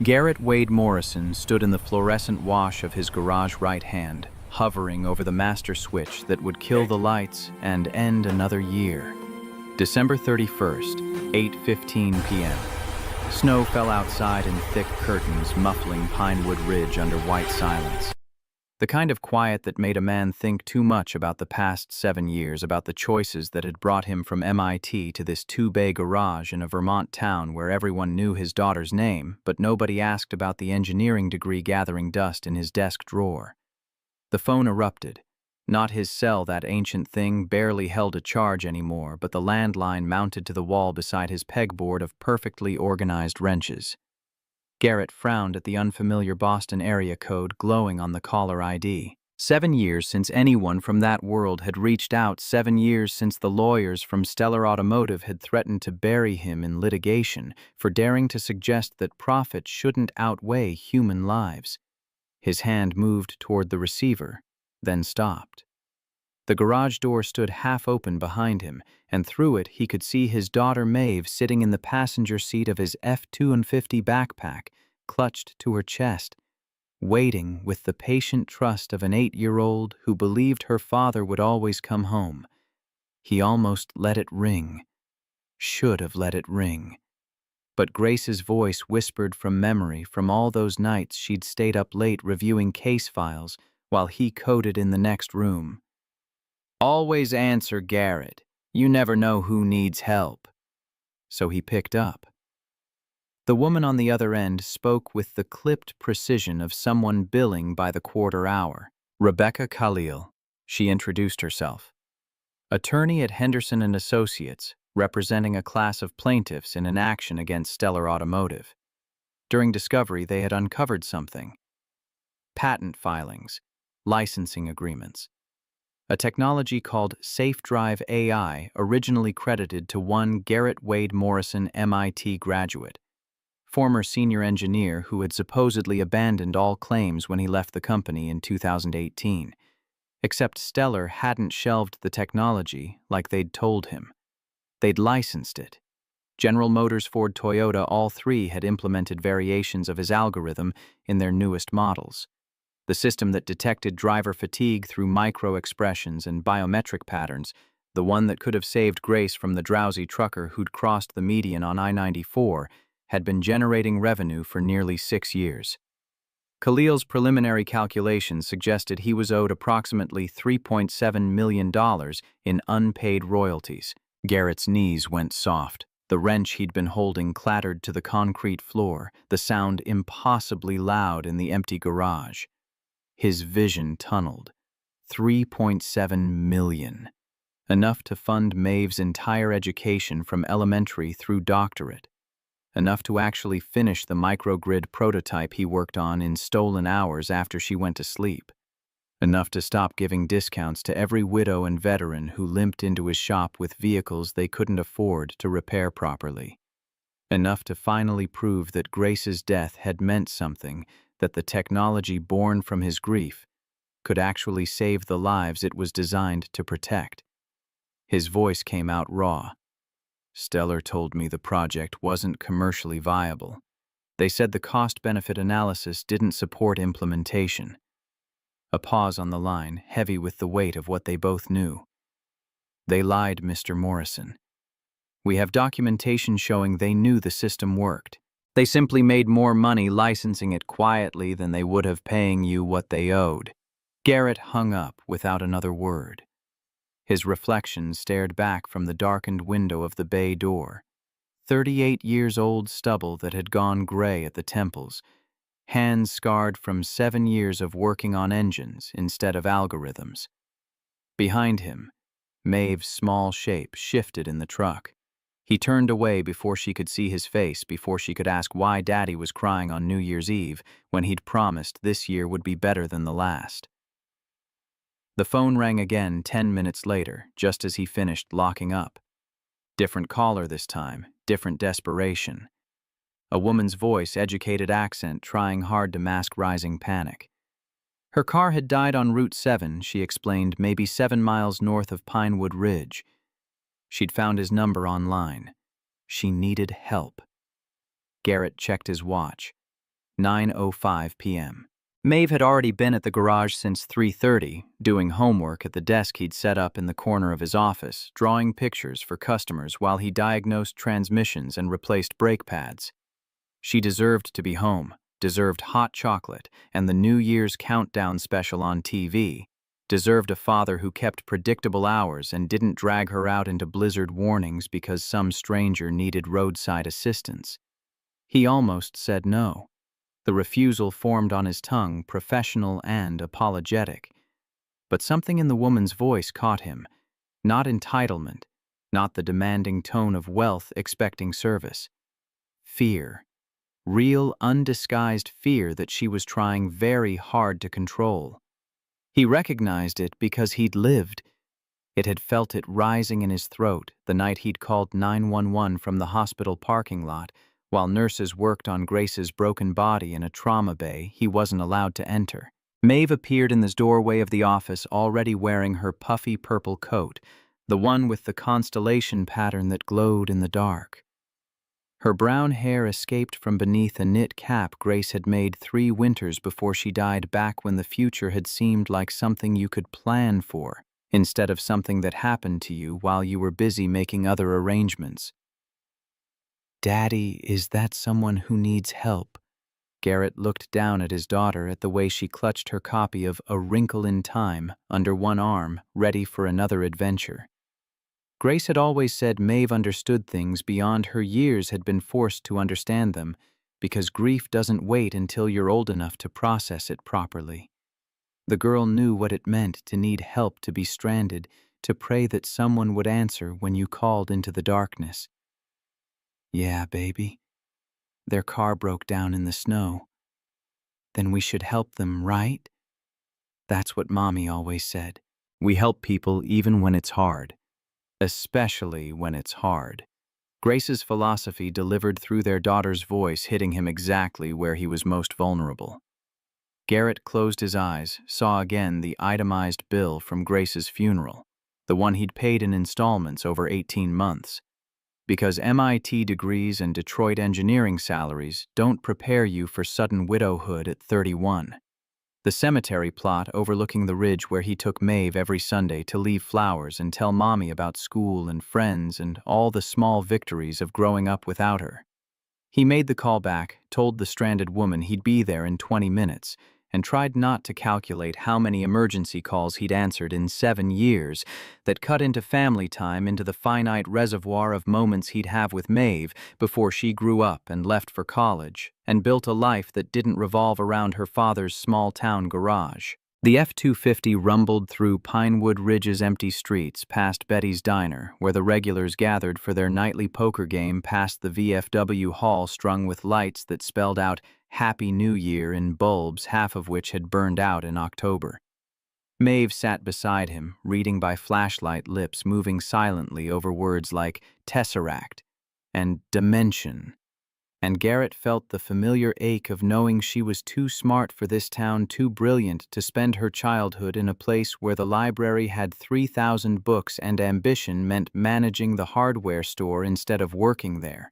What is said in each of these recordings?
Garrett Wade Morrison stood in the fluorescent wash of his garage right hand, hovering over the master switch that would kill the lights and end another year. December 31st, 8:15 p.m. Snow fell outside in thick curtains, muffling Pinewood Ridge under white silence. The kind of quiet that made a man think too much about the past 7 years, about the choices that had brought him from MIT to this two-bay garage in a Vermont town where everyone knew his daughter's name, but nobody asked about the engineering degree gathering dust in his desk drawer. The phone erupted. Not his cell, that ancient thing, barely held a charge anymore, but the landline mounted to the wall beside his pegboard of perfectly organized wrenches. Garrett frowned at the unfamiliar Boston area code glowing on the caller ID. 7 years since anyone from that world had reached out, 7 years since the lawyers from Stellar Automotive had threatened to bury him in litigation for daring to suggest that profit shouldn't outweigh human lives. His hand moved toward the receiver, then stopped. The garage door stood half open behind him, and through it he could see his daughter Maeve sitting in the passenger seat of his F-250 backpack, clutched to her chest, waiting with the patient trust of an 8-year-old who believed her father would always come home. He almost let it ring. Should have let it ring. But Grace's voice whispered from memory, from all those nights she'd stayed up late reviewing case files while he coded in the next room. "Always answer, Garrett. You never know who needs help." So he picked up. The woman on the other end spoke with the clipped precision of someone billing by the quarter hour. Rebecca Khalil, she introduced herself. Attorney at Henderson & Associates, representing a class of plaintiffs in an action against Stellar Automotive. During discovery, they had uncovered something. Patent filings, licensing agreements. A technology called SafeDrive AI, originally credited to one Garrett Wade Morrison, MIT graduate, former senior engineer who had supposedly abandoned all claims when he left the company in 2018. Except Stellar hadn't shelved the technology like they'd told him. They'd licensed it. General Motors, Ford, Toyota, all three had implemented variations of his algorithm in their newest models. The system that detected driver fatigue through micro-expressions and biometric patterns, the one that could have saved Grace from the drowsy trucker who'd crossed the median on I-94, had been generating revenue for nearly 6 years. Khalil's preliminary calculations suggested he was owed approximately $3.7 million in unpaid royalties. Garrett's knees went soft. The wrench he'd been holding clattered to the concrete floor, the sound impossibly loud in the empty garage. His vision tunneled. $3.7 million. Enough to fund Maeve's entire education from elementary through doctorate. Enough to actually finish the microgrid prototype he worked on in stolen hours after she went to sleep. Enough to stop giving discounts to every widow and veteran who limped into his shop with vehicles they couldn't afford to repair properly. Enough to finally prove that Grace's death had meant something, that the technology born from his grief could actually save the lives it was designed to protect. His voice came out raw. "Stellar told me the project wasn't commercially viable. They said the cost-benefit analysis didn't support implementation." A pause on the line, heavy with the weight of what they both knew. "They lied, Mr. Morrison. We have documentation showing they knew the system worked. They simply made more money licensing it quietly than they would have paying you what they owed." Garrett hung up without another word. His reflection stared back from the darkened window of the bay door. 38-years-old stubble that had gone gray at the temples, hands scarred from 7 years of working on engines instead of algorithms. Behind him, Maeve's small shape shifted in the truck. He turned away before she could see his face, before she could ask why Daddy was crying on New Year's Eve when he'd promised this year would be better than the last. The phone rang again 10 minutes later, just as he finished locking up. Different caller this time, different desperation. A woman's voice, educated accent, trying hard to mask rising panic. Her car had died on Route 7, she explained, maybe 7 miles north of Pinewood Ridge. She'd found his number online. She needed help. Garrett checked his watch. 9:05 p.m. Maeve had already been at the garage since 3:30, doing homework at the desk he'd set up in the corner of his office, drawing pictures for customers while he diagnosed transmissions and replaced brake pads. She deserved to be home, deserved hot chocolate and the New Year's countdown special on TV, deserved a father who kept predictable hours and didn't drag her out into blizzard warnings because some stranger needed roadside assistance. He almost said no. The refusal formed on his tongue, professional and apologetic. But something in the woman's voice caught him. Not entitlement, not the demanding tone of wealth expecting service. Fear. Real, undisguised fear that she was trying very hard to control. He recognized it because he'd lived. It had felt it rising in his throat the night he'd called 911 from the hospital parking lot, while nurses worked on Grace's broken body in a trauma bay he wasn't allowed to enter. Maeve appeared in the doorway of the office already wearing her puffy purple coat, the one with the constellation pattern that glowed in the dark. Her brown hair escaped from beneath a knit cap Grace had made 3 winters before she died, back when the future had seemed like something you could plan for, instead of something that happened to you while you were busy making other arrangements. "Daddy, is that someone who needs help?" Garrett looked down at his daughter at the way she clutched her copy of A Wrinkle in Time under one arm, ready for another adventure. Grace had always said Maeve understood things beyond her years had been forced to understand them, because grief doesn't wait until you're old enough to process it properly. The girl knew what it meant to need help, to be stranded, to pray that someone would answer when you called into the darkness. "Yeah, baby. Their car broke down in the snow. Then we should help them, right?" That's what Mommy always said. We help people even when it's hard. Especially when it's hard. Grace's philosophy delivered through their daughter's voice, hitting him exactly where he was most vulnerable. Garrett closed his eyes, saw again the itemized bill from Grace's funeral, the one he'd paid in installments over 18 months. Because MIT degrees and Detroit engineering salaries don't prepare you for sudden widowhood at 31. The cemetery plot overlooking the ridge where he took Maeve every Sunday to leave flowers and tell Mommy about school and friends and all the small victories of growing up without her. He made the call back, told the stranded woman he'd be there in 20 minutes, and tried not to calculate how many emergency calls he'd answered in 7 years that cut into family time, into the finite reservoir of moments he'd have with Maeve before she grew up and left for college and built a life that didn't revolve around her father's small-town garage. The F-250 rumbled through Pinewood Ridge's empty streets, past Betty's Diner, where the regulars gathered for their nightly poker game, past the VFW hall strung with lights that spelled out Happy New Year in bulbs, half of which had burned out in October. Maeve sat beside him, reading by flashlight lips, moving silently over words like tesseract and dimension. And Garrett felt the familiar ache of knowing she was too smart for this town, too brilliant to spend her childhood in a place where the library had 3,000 books and ambition meant managing the hardware store instead of working there.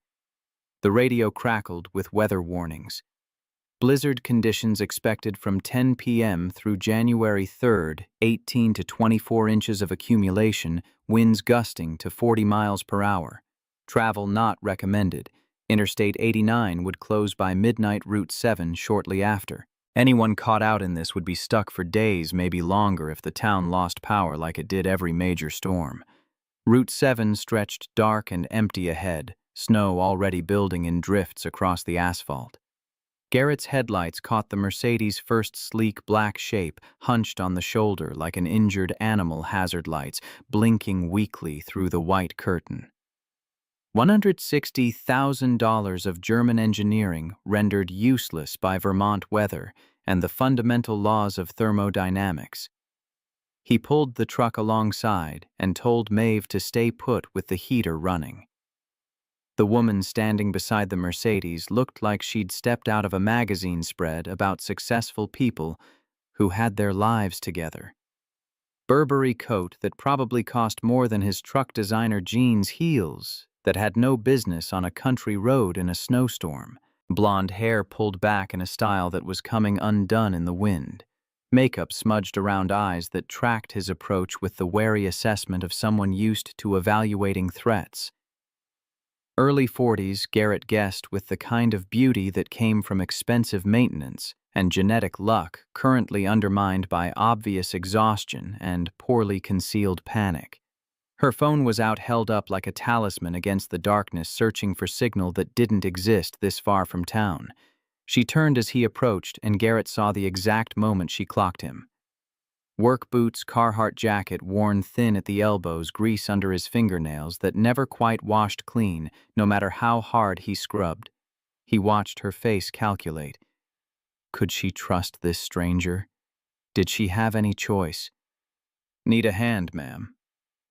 The radio crackled with weather warnings. Blizzard conditions expected from 10 p.m. through January 3rd, 18 to 24 inches of accumulation, winds gusting to 40 miles per hour. Travel not recommended. Interstate 89 would close by midnight, Route 7 shortly after. Anyone caught out in this would be stuck for days, maybe longer, if the town lost power like it did every major storm. Route 7 stretched dark and empty ahead, snow already building in drifts across the asphalt. Garrett's headlights caught the Mercedes' first sleek black shape, hunched on the shoulder like an injured animal, hazard lights blinking weakly through the white curtain. $160,000 of German engineering rendered useless by Vermont weather and the fundamental laws of thermodynamics. He pulled the truck alongside and told Maeve to stay put with the heater running. The woman standing beside the Mercedes looked like she'd stepped out of a magazine spread about successful people who had their lives together. Burberry coat that probably cost more than his truck designer jeans heels that had no business on a country road in a snowstorm. Blonde hair pulled back in a style that was coming undone in the wind. Makeup smudged around eyes that tracked his approach with the wary assessment of someone used to evaluating threats. Early 40s, Garrett guessed, with the kind of beauty that came from expensive maintenance and genetic luck currently undermined by obvious exhaustion and poorly concealed panic. Her phone was out, held up like a talisman against the darkness, searching for signal that didn't exist this far from town. She turned as he approached, and Garrett saw the exact moment she clocked him. Work boots, Carhartt jacket worn thin at the elbows, grease under his fingernails that never quite washed clean, no matter how hard he scrubbed. He watched her face calculate. Could she trust this stranger? Did she have any choice? "Need a hand, ma'am?"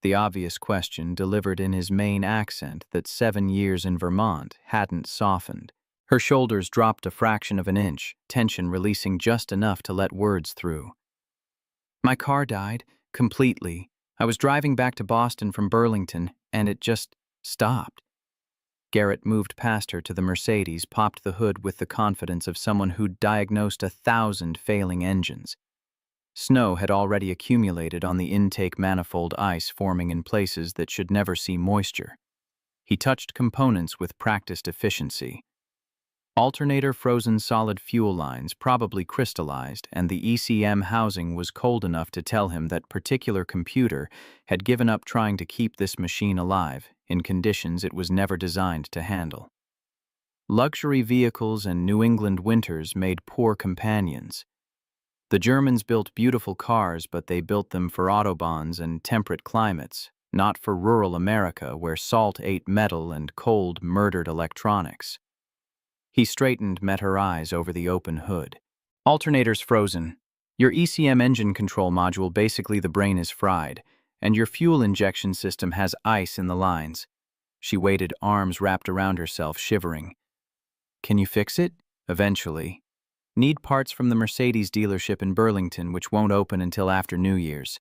The obvious question delivered in his Maine accent that 7 years in Vermont hadn't softened. Her shoulders dropped a fraction of an inch, tension releasing just enough to let words through. "My car died, completely. I was driving back to Boston from Burlington, and it just stopped." Garrett moved past her to the Mercedes, popped the hood with the confidence of someone who'd diagnosed 1,000 failing engines. Snow had already accumulated on the intake manifold, ice forming in places that should never see moisture. He touched components with practiced efficiency. Alternator frozen solid fuel lines probably crystallized, and the ECM housing was cold enough to tell him that particular computer had given up trying to keep this machine alive in conditions it was never designed to handle. Luxury vehicles and New England winters made poor companions. The Germans built beautiful cars, but they built them for autobahns and temperate climates, not for rural America where salt ate metal and cold murdered electronics. He straightened, met her eyes over the open hood. "Alternator's frozen. Your ECM engine control module, basically the brain, is fried, and your fuel injection system has ice in the lines." She waited, arms wrapped around herself, shivering. "Can you fix it?" "Eventually. Need parts from the Mercedes dealership in Burlington, which won't open until after New Year's.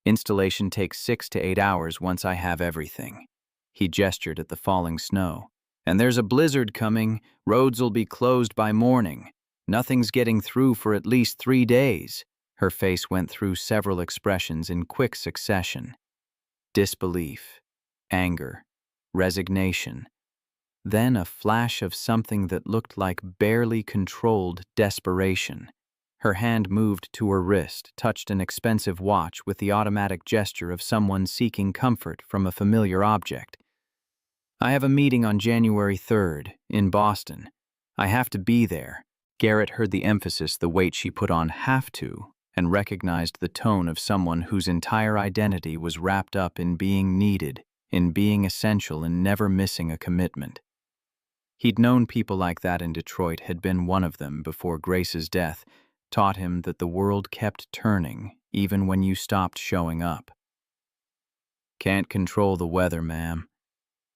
Installation takes 6 to 8 hours once I have everything." He gestured at the falling snow. "And there's a blizzard coming. Roads'll be closed by morning. Nothing's getting through for at least 3 days." Her face went through several expressions in quick succession. Disbelief, anger, resignation. Then a flash of something that looked like barely controlled desperation. Her hand moved to her wrist, touched an expensive watch with the automatic gesture of someone seeking comfort from a familiar object. "I have a meeting on January 3rd, in Boston. I have to be there." Garrett heard the emphasis, the weight she put on "have to," and recognized the tone of someone whose entire identity was wrapped up in being needed, in being essential, in never missing a commitment. He'd known people like that in Detroit, had been one of them before Grace's death, taught him that the world kept turning even when you stopped showing up. "Can't control the weather, ma'am.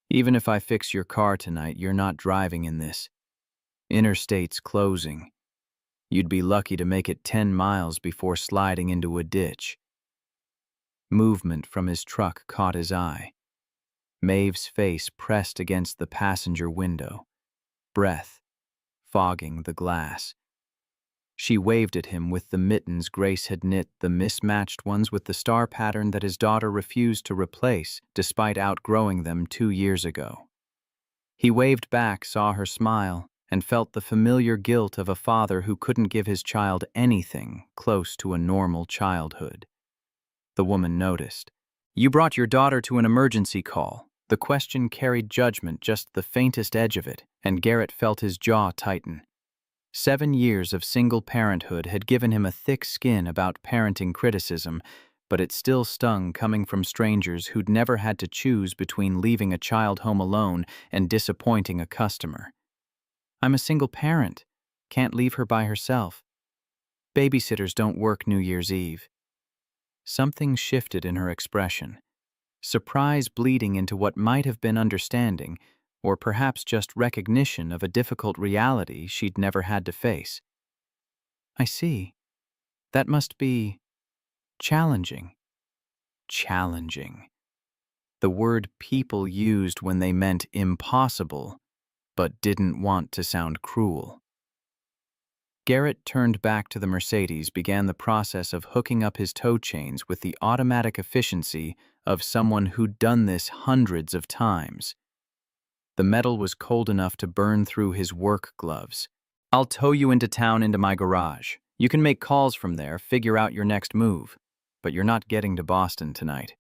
Even if I fix your car tonight, you're not driving in this. Interstate's closing. You'd be lucky to make it 10 miles before sliding into a ditch." Movement from his truck caught his eye. Maeve's face pressed against the passenger window, breath fogging the glass. She waved at him with the mittens Grace had knit, the mismatched ones with the star pattern that his daughter refused to replace despite outgrowing them 2 years ago. He waved back, saw her smile, and felt the familiar guilt of a father who couldn't give his child anything close to a normal childhood. The woman noticed. "You brought your daughter to an emergency call." The question carried judgment, just the faintest edge of it, and Garrett felt his jaw tighten. 7 years of single parenthood had given him a thick skin about parenting criticism, but it still stung coming from strangers who'd never had to choose between leaving a child home alone and disappointing a customer. "I'm a single parent. Can't leave her by herself. Babysitters don't work New Year's Eve." Something shifted in her expression. Surprise bleeding into what might have been understanding, or perhaps just recognition of a difficult reality she'd never had to face. "I see. That must be challenging." Challenging. The word people used when they meant impossible but didn't want to sound cruel. Garrett turned back to the Mercedes, began the process of hooking up his tow chains with the automatic efficiency of someone who'd done this hundreds of times. The metal was cold enough to burn through his work gloves. "I'll tow you into town into my garage. You can make calls from there, figure out your next move. But you're not getting to Boston tonight."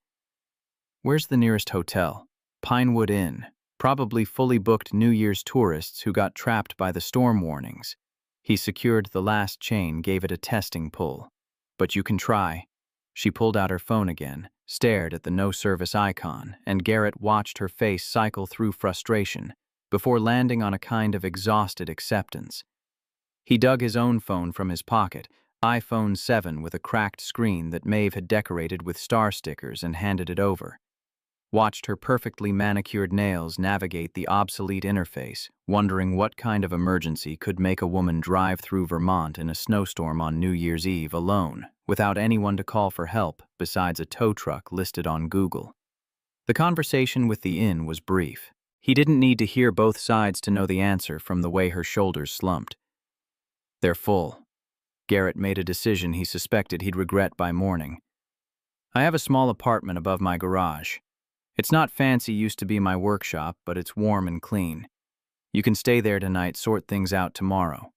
"Where's the nearest hotel?" "Pinewood Inn. Probably fully booked New Year's tourists who got trapped by the storm warnings." He secured the last chain, gave it a testing pull. "But you can try." She pulled out her phone again, stared at the no-service icon, and Garrett watched her face cycle through frustration before landing on a kind of exhausted acceptance. He dug his own phone from his pocket, iPhone 7 with a cracked screen that Maeve had decorated with star stickers, and handed it over. Watched her perfectly manicured nails navigate the obsolete interface, wondering what kind of emergency could make a woman drive through Vermont in a snowstorm on New Year's Eve alone, without anyone to call for help besides a tow truck listed on Google. The conversation with the inn was brief. He didn't need to hear both sides to know the answer from the way her shoulders slumped. "They're full." Garrett made a decision he suspected he'd regret by morning. "I have a small apartment above my garage. It's not fancy, used to be my workshop, but it's warm and clean. You can stay there tonight, sort things out tomorrow."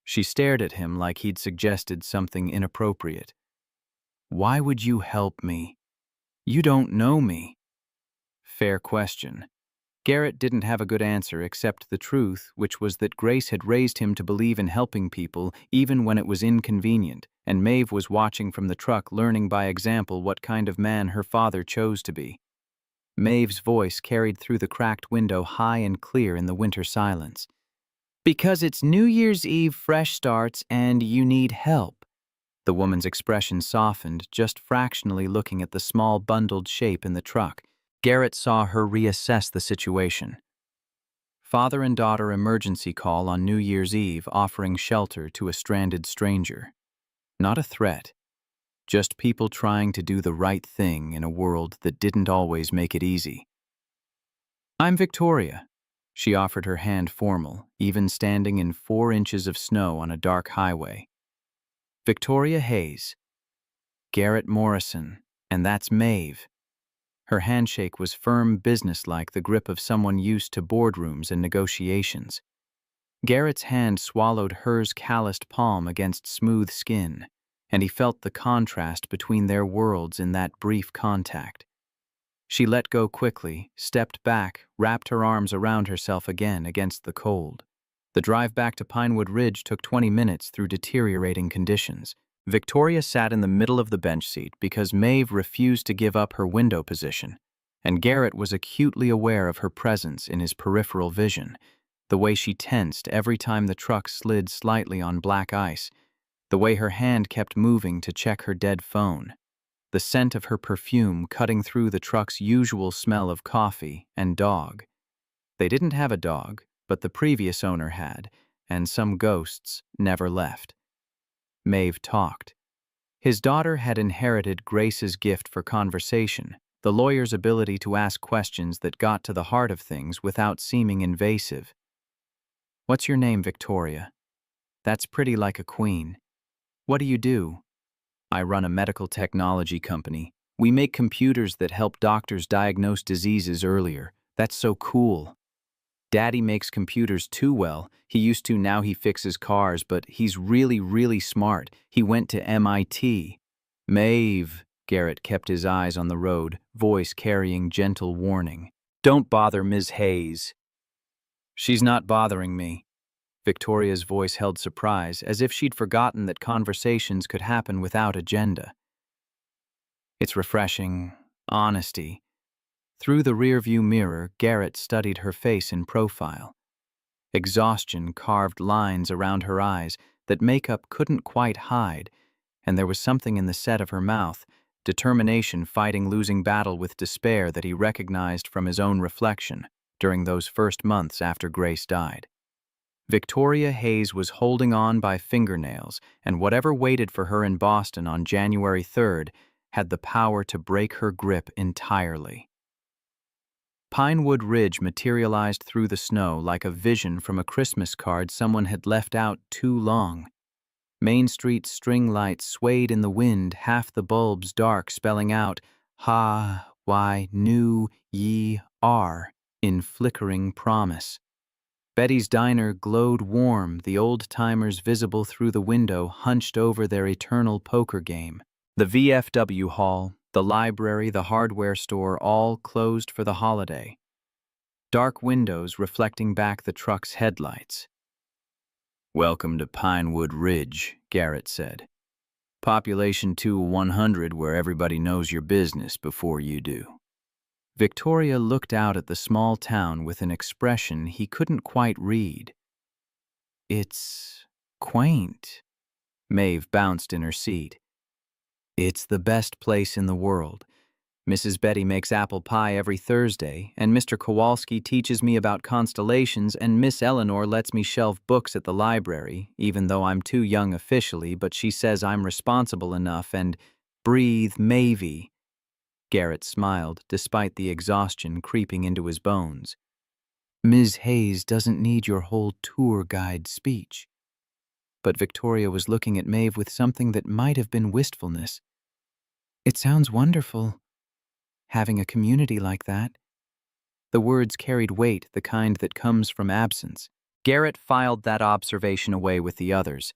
She stared at him like he'd suggested something inappropriate. "Why would you help me? You don't know me." Fair question. Garrett didn't have a good answer except the truth, which was that Grace had raised him to believe in helping people even when it was inconvenient, and Maeve was watching from the truck, learning by example what kind of man her father chose to be. Maeve's voice carried through the cracked window high and clear in the winter silence. "Because it's New Year's Eve, fresh starts, and you need help." The woman's expression softened, just fractionally looking at the small bundled shape in the truck. Garrett saw her reassess the situation. Father and daughter emergency call on New Year's Eve, offering shelter to a stranded stranger. Not a threat. Just people trying to do the right thing in a world that didn't always make it easy. "I'm Victoria." She offered her hand formal, even standing in 4 inches of snow on a dark highway. "Victoria Hayes." "Garrett Morrison, and that's Maeve." Her handshake was firm, businesslike, the grip of someone used to boardrooms and negotiations. Garrett's hand swallowed hers calloused palm against smooth skin, and he felt the contrast between their worlds in that brief contact. She let go quickly, stepped back, wrapped her arms around herself again against the cold. The drive back to Pinewood Ridge took 20 minutes through deteriorating conditions. Victoria sat in the middle of the bench seat because Maeve refused to give up her window position, and Garrett was acutely aware of her presence in his peripheral vision, the way she tensed every time the truck slid slightly on black ice, the way her hand kept moving to check her dead phone, the scent of her perfume cutting through the truck's usual smell of coffee and dog. They didn't have a dog, but the previous owner had, and some ghosts never left. Maeve talked. His daughter had inherited Grace's gift for conversation, the lawyer's ability to ask questions that got to the heart of things without seeming invasive. "What's your name, Victoria?" "That's pretty like a queen." "What do you do?" "I run a medical technology company. We make computers that help doctors diagnose diseases earlier. That's so cool." "Daddy makes computers too well. He used to, now he fixes cars, but he's really, really smart. He went to MIT. "Maeve," Garrett kept his eyes on the road, voice carrying gentle warning. "Don't bother Ms. Hayes." "She's not bothering me." Victoria's voice held surprise, as if she'd forgotten that conversations could happen without agenda. "It's refreshing. Honesty." Through the rearview mirror, Garrett studied her face in profile. Exhaustion carved lines around her eyes that makeup couldn't quite hide, and there was something in the set of her mouth, determination fighting losing battle with despair, that he recognized from his own reflection during those first months after Grace died. Victoria Hayes was holding on by fingernails, and whatever waited for her in Boston on January 3rd had the power to break her grip entirely. Pinewood Ridge materialized through the snow like a vision from a Christmas card someone had left out too long. Main Street's string lights swayed in the wind, half the bulbs dark, spelling out Ha, Y, New, Ye, Are in flickering promise. Betty's diner glowed warm, the old-timers visible through the window hunched over their eternal poker game. The VFW hall, the library, the hardware store, all closed for the holiday. Dark windows reflecting back the truck's headlights. "Welcome to Pinewood Ridge," Garrett said. "Population 100 where everybody knows your business before you do." Victoria looked out at the small town with an expression he couldn't quite read. "It's quaint." Maeve bounced in her seat. "It's the best place in the world. Mrs. Betty makes apple pie every Thursday, and Mr. Kowalski teaches me about constellations, and Miss Eleanor lets me shelve books at the library, even though I'm too young officially, but she says I'm responsible enough, and breathe, Mavie." Garrett smiled, despite the exhaustion creeping into his bones. "Ms. Hayes doesn't need your whole tour guide speech." But Victoria was looking at Maeve with something that might have been wistfulness. "It sounds wonderful, having a community like that." The words carried weight, the kind that comes from absence. Garrett filed that observation away with the others.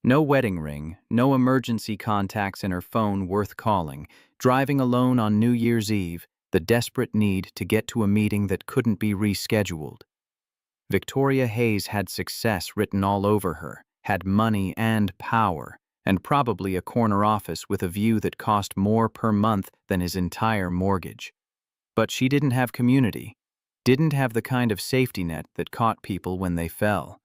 No wedding ring, no emergency contacts in her phone worth calling, driving alone on New Year's Eve, the desperate need to get to a meeting that couldn't be rescheduled. Victoria Hayes had success written all over her, had money and power, and probably a corner office with a view that cost more per month than his entire mortgage. But she didn't have community, didn't have the kind of safety net that caught people when they fell.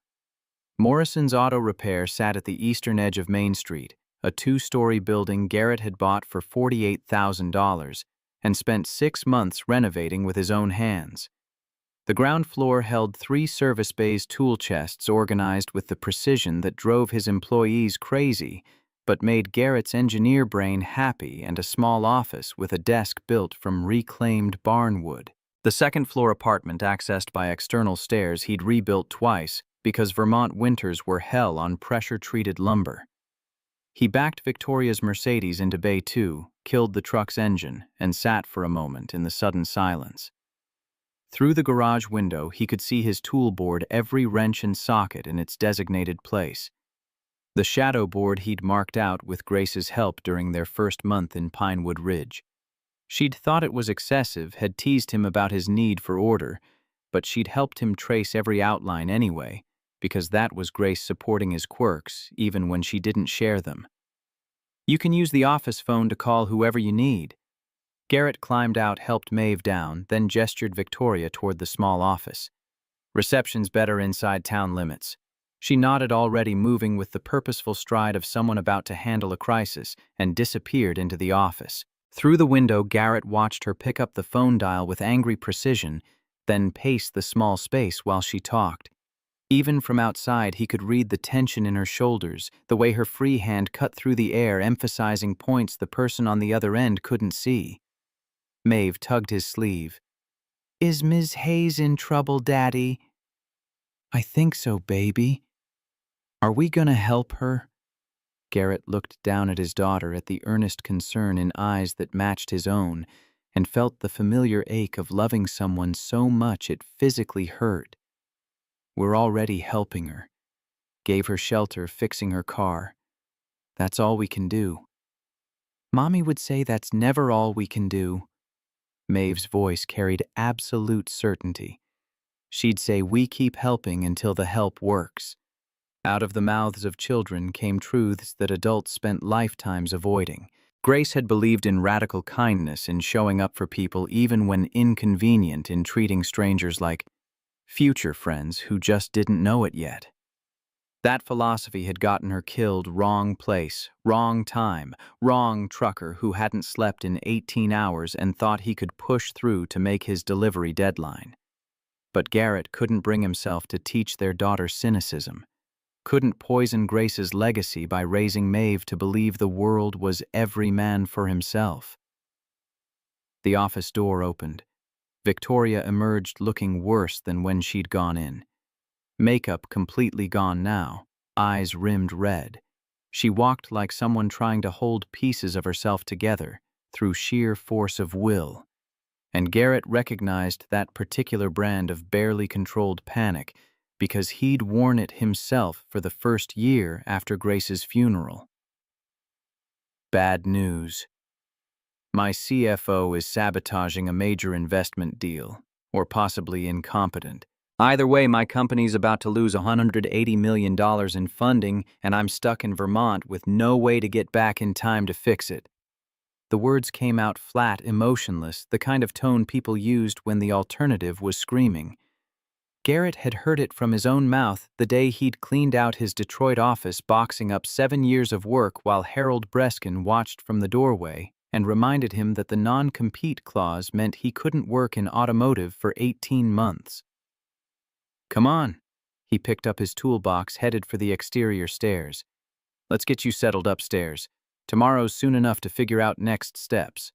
Morrison's Auto Repair sat at the eastern edge of Main Street, a 2-story building Garrett had bought for $48,000 and spent 6 months renovating with his own hands. The ground floor held 3 service bays tool chests organized with the precision that drove his employees crazy, but made Garrett's engineer brain happy, and a small office with a desk built from reclaimed barnwood. The second-floor apartment accessed by external stairs he'd rebuilt twice because Vermont winters were hell on pressure-treated lumber. He backed Victoria's Mercedes into Bay 2, killed the truck's engine, and sat for a moment in the sudden silence. Through the garage window, he could see his tool board, every wrench and socket in its designated place. The shadow board he'd marked out with Grace's help during their first month in Pinewood Ridge. She'd thought it was excessive, had teased him about his need for order, but she'd helped him trace every outline anyway, because that was Grace supporting his quirks, even when she didn't share them. "You can use the office phone to call whoever you need." Garrett climbed out, helped Maeve down, then gestured Victoria toward the small office. "Reception's better inside town limits." She nodded, already moving with the purposeful stride of someone about to handle a crisis, and disappeared into the office. Through the window, Garrett watched her pick up the phone dial with angry precision, then pace the small space while she talked. Even from outside, he could read the tension in her shoulders, the way her free hand cut through the air, emphasizing points the person on the other end couldn't see. Maeve tugged his sleeve. "Is Ms. Hayes in trouble, Daddy?" "I think so, baby. Are we gonna help her?" Garrett looked down at his daughter, at the earnest concern in eyes that matched his own, and felt the familiar ache of loving someone so much it physically hurt. "We're already helping her. Gave her shelter, fixing her car. That's all we can do." "Mommy would say that's never all we can do." Maeve's voice carried absolute certainty. She'd say we keep helping until the help works. Out of the mouths of children came truths that adults spent lifetimes avoiding. Grace had believed in radical kindness, in showing up for people even when inconvenient, in treating strangers like future friends who just didn't know it yet. That philosophy had gotten her killed. Wrong place, wrong time, wrong trucker who hadn't slept in 18 hours and thought he could push through to make his delivery deadline. But Garrett couldn't bring himself to teach their daughter cynicism, couldn't poison Grace's legacy by raising Maeve to believe the world was every man for himself. The office door opened. Victoria emerged looking worse than when she'd gone in. Makeup completely gone now, eyes rimmed red. She walked like someone trying to hold pieces of herself together through sheer force of will. And Garrett recognized that particular brand of barely controlled panic because he'd worn it himself for the first year after Grace's funeral. Bad news. My CFO is sabotaging a major investment deal, or possibly incompetent. Either way, my company's about to lose $180 million in funding, and I'm stuck in Vermont with no way to get back in time to fix it. The words came out flat, emotionless, the kind of tone people used when the alternative was screaming. Garrett had heard it from his own mouth the day he'd cleaned out his Detroit office, boxing up 7 years of work while Harold Breskin watched from the doorway and reminded him that the non-compete clause meant he couldn't work in automotive for 18 months. Come on. He picked up his toolbox, headed for the exterior stairs. Let's get you settled upstairs. Tomorrow's soon enough to figure out next steps.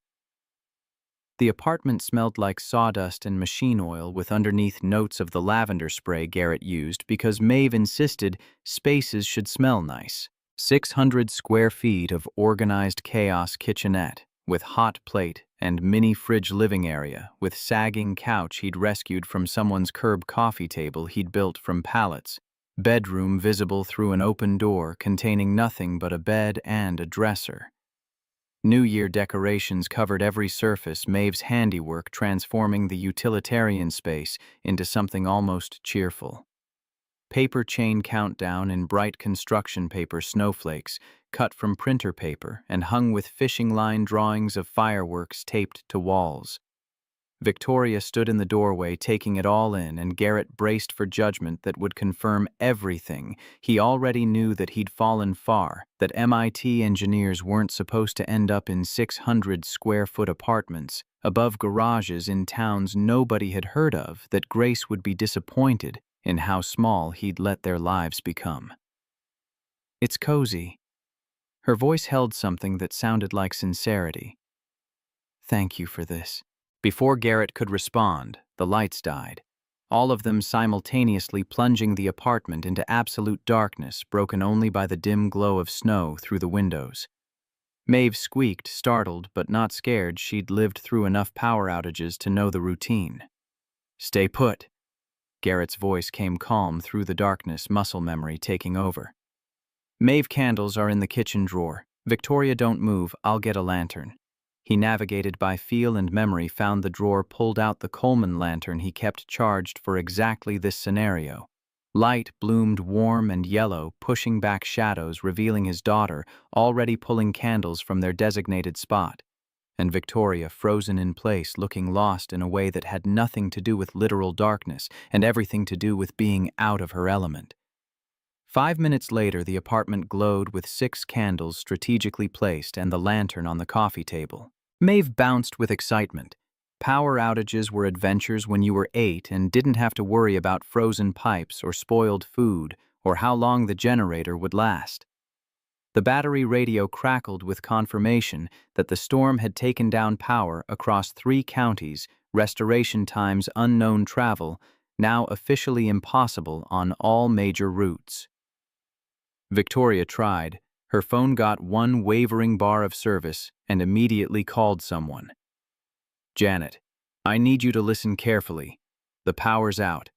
The apartment smelled like sawdust and machine oil, with underneath notes of the lavender spray Garrett used because Maeve insisted spaces should smell nice. 600 square feet of organized chaos kitchenette, with hot plate and mini fridge living area, with sagging couch he'd rescued from someone's curb coffee table he'd built from pallets. Bedroom visible through an open door containing nothing but a bed and a dresser. New Year decorations covered every surface, Maeve's handiwork transforming the utilitarian space into something almost cheerful. Paper chain countdown in bright construction paper snowflakes, cut from printer paper and hung with fishing line drawings of fireworks taped to walls. Victoria stood in the doorway taking it all in, and Garrett braced for judgment that would confirm everything he already knew, that he'd fallen far, that MIT engineers weren't supposed to end up in 600-square-foot apartments above garages in towns nobody had heard of, that Grace would be disappointed in how small he'd let their lives become. It's cozy. Her voice held something that sounded like sincerity. Thank you for this. Before Garrett could respond, the lights died, all of them simultaneously plunging the apartment into absolute darkness, broken only by the dim glow of snow through the windows. Maeve squeaked, startled but not scared. She'd lived through enough power outages to know the routine. Stay put. Garrett's voice came calm through the darkness, muscle memory taking over. Maeve, candles are in the kitchen drawer. Victoria, don't move, I'll get a lantern. He navigated by feel and memory, found the drawer, pulled out the Coleman lantern he kept charged for exactly this scenario. Light bloomed warm and yellow, pushing back shadows, revealing his daughter, already pulling candles from their designated spot, and Victoria frozen in place, looking lost in a way that had nothing to do with literal darkness and everything to do with being out of her element. 5 minutes later, the apartment glowed with 6 candles strategically placed and the lantern on the coffee table. Maeve bounced with excitement. Power outages were adventures when you were 8 and didn't have to worry about frozen pipes or spoiled food or how long the generator would last. The battery radio crackled with confirmation that the storm had taken down power across 3 counties, restoration times unknown, travel now officially impossible on all major routes. Victoria tried. Her phone got one wavering bar of service and immediately called someone. Janet, I need you to listen carefully. The power's out.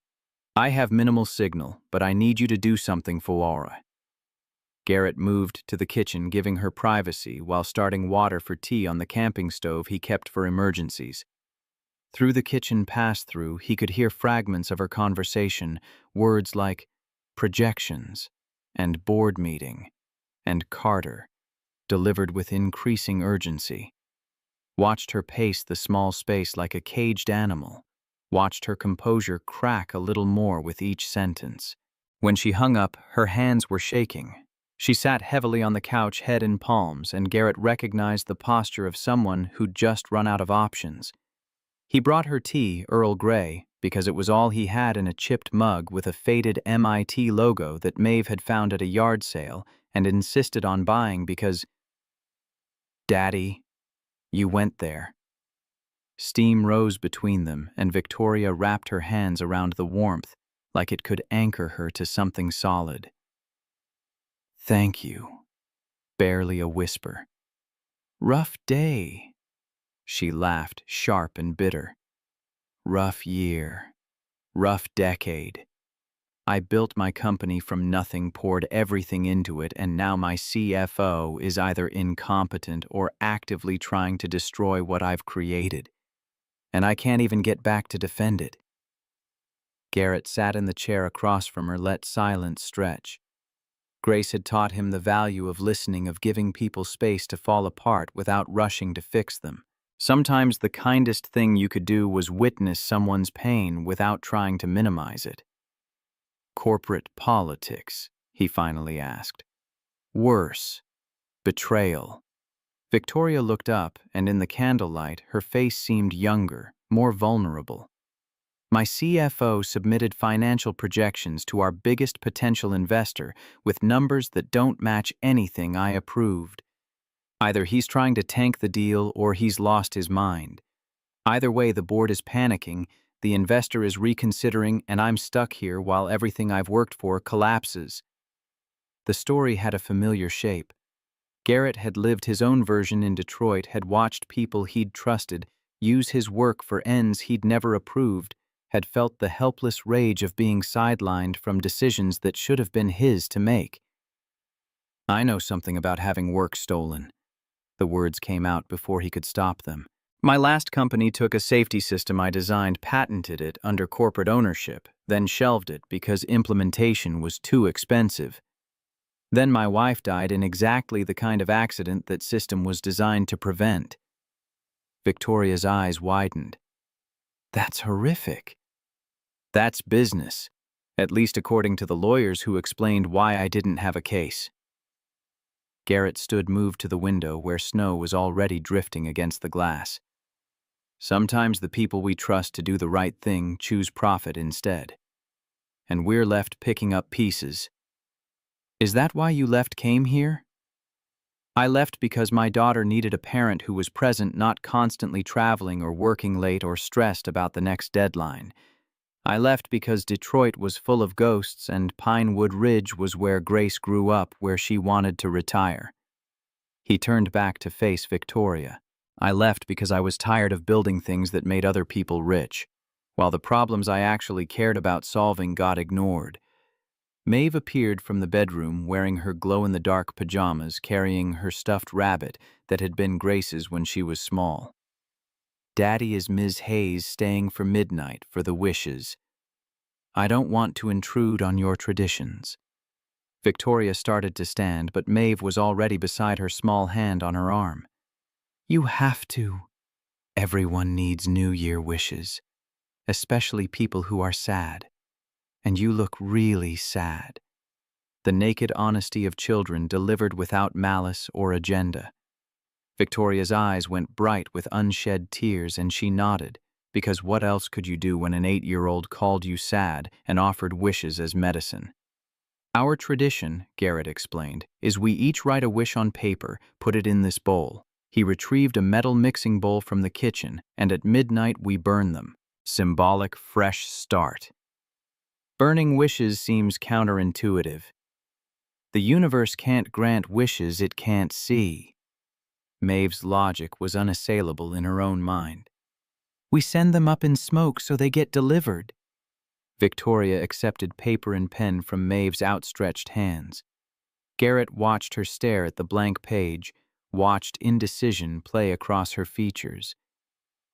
I have minimal signal, but I need you to do something for Laura. Garrett moved to the kitchen, giving her privacy while starting water for tea on the camping stove he kept for emergencies. Through the kitchen pass-through, he could hear fragments of her conversation, words like projections and board meeting and Carter, delivered with increasing urgency. Watched her pace the small space like a caged animal. Watched her composure crack a little more with each sentence. When she hung up, her hands were shaking. She sat heavily on the couch, head in palms, and Garrett recognized the posture of someone who'd just run out of options. He brought her tea, Earl Grey, because it was all he had in a chipped mug with a faded MIT logo that Maeve had found at a yard sale and insisted on buying because, Daddy, you went there. Steam rose between them, and Victoria wrapped her hands around the warmth like it could anchor her to something solid. "Thank you." Barely a whisper. "Rough day." She laughed, sharp and bitter. "Rough year. Rough decade. I built my company from nothing, poured everything into it, and now my CFO is either incompetent or actively trying to destroy what I've created. And I can't even get back to defend it." Garrett sat in the chair across from her, let silence stretch. Grace had taught him the value of listening, of giving people space to fall apart without rushing to fix them. Sometimes the kindest thing you could do was witness someone's pain without trying to minimize it. "Corporate politics?" he finally asked. "Worse. Betrayal." Victoria looked up, and in the candlelight, her face seemed younger, more vulnerable. "My CFO submitted financial projections to our biggest potential investor with numbers that don't match anything I approved. Either he's trying to tank the deal or he's lost his mind. Either way, the board is panicking, the investor is reconsidering, and I'm stuck here while everything I've worked for collapses." The story had a familiar shape. Garrett had lived his own version in Detroit, had watched people he'd trusted use his work for ends he'd never approved, had felt the helpless rage of being sidelined from decisions that should have been his to make. "I know something about having work stolen." The words came out before he could stop them. "My last company took a safety system I designed, patented it under corporate ownership, then shelved it because implementation was too expensive. Then my wife died in exactly the kind of accident that system was designed to prevent." Victoria's eyes widened. "That's horrific." "That's business, at least according to the lawyers who explained why I didn't have a case." Garrett stood moved to the window where snow was already drifting against the glass. "Sometimes the people we trust to do the right thing choose profit instead. And we're left picking up pieces." "Is that why you came here?" "I left because my daughter needed a parent who was present, not constantly traveling or working late or stressed about the next deadline. I left because Detroit was full of ghosts and Pinewood Ridge was where Grace grew up, where she wanted to retire." He turned back to face Victoria. "I left because I was tired of building things that made other people rich, while the problems I actually cared about solving got ignored." Maeve appeared from the bedroom wearing her glow-in-the-dark pajamas, carrying her stuffed rabbit that had been Grace's when she was small. "Daddy is Ms. Hayes staying for midnight for the wishes. I don't want to intrude on your traditions." Victoria started to stand, but Maeve was already beside her, small hand on her arm. "You have to. Everyone needs New Year wishes, especially people who are sad. And you look really sad." The naked honesty of children delivered without malice or agenda. Victoria's eyes went bright with unshed tears, and she nodded, because what else could you do when an 8-year-old called you sad and offered wishes as medicine? "Our tradition," Garrett explained, "is we each write a wish on paper, put it in this bowl." He retrieved a metal mixing bowl from the kitchen, and at midnight we burn them. Symbolic fresh start. Burning wishes seems counterintuitive. The universe can't grant wishes it can't see. Maeve's logic was unassailable in her own mind. "We send them up in smoke so they get delivered." Victoria accepted paper and pen from Maeve's outstretched hands. Garrett watched her stare at the blank page, watched indecision play across her features.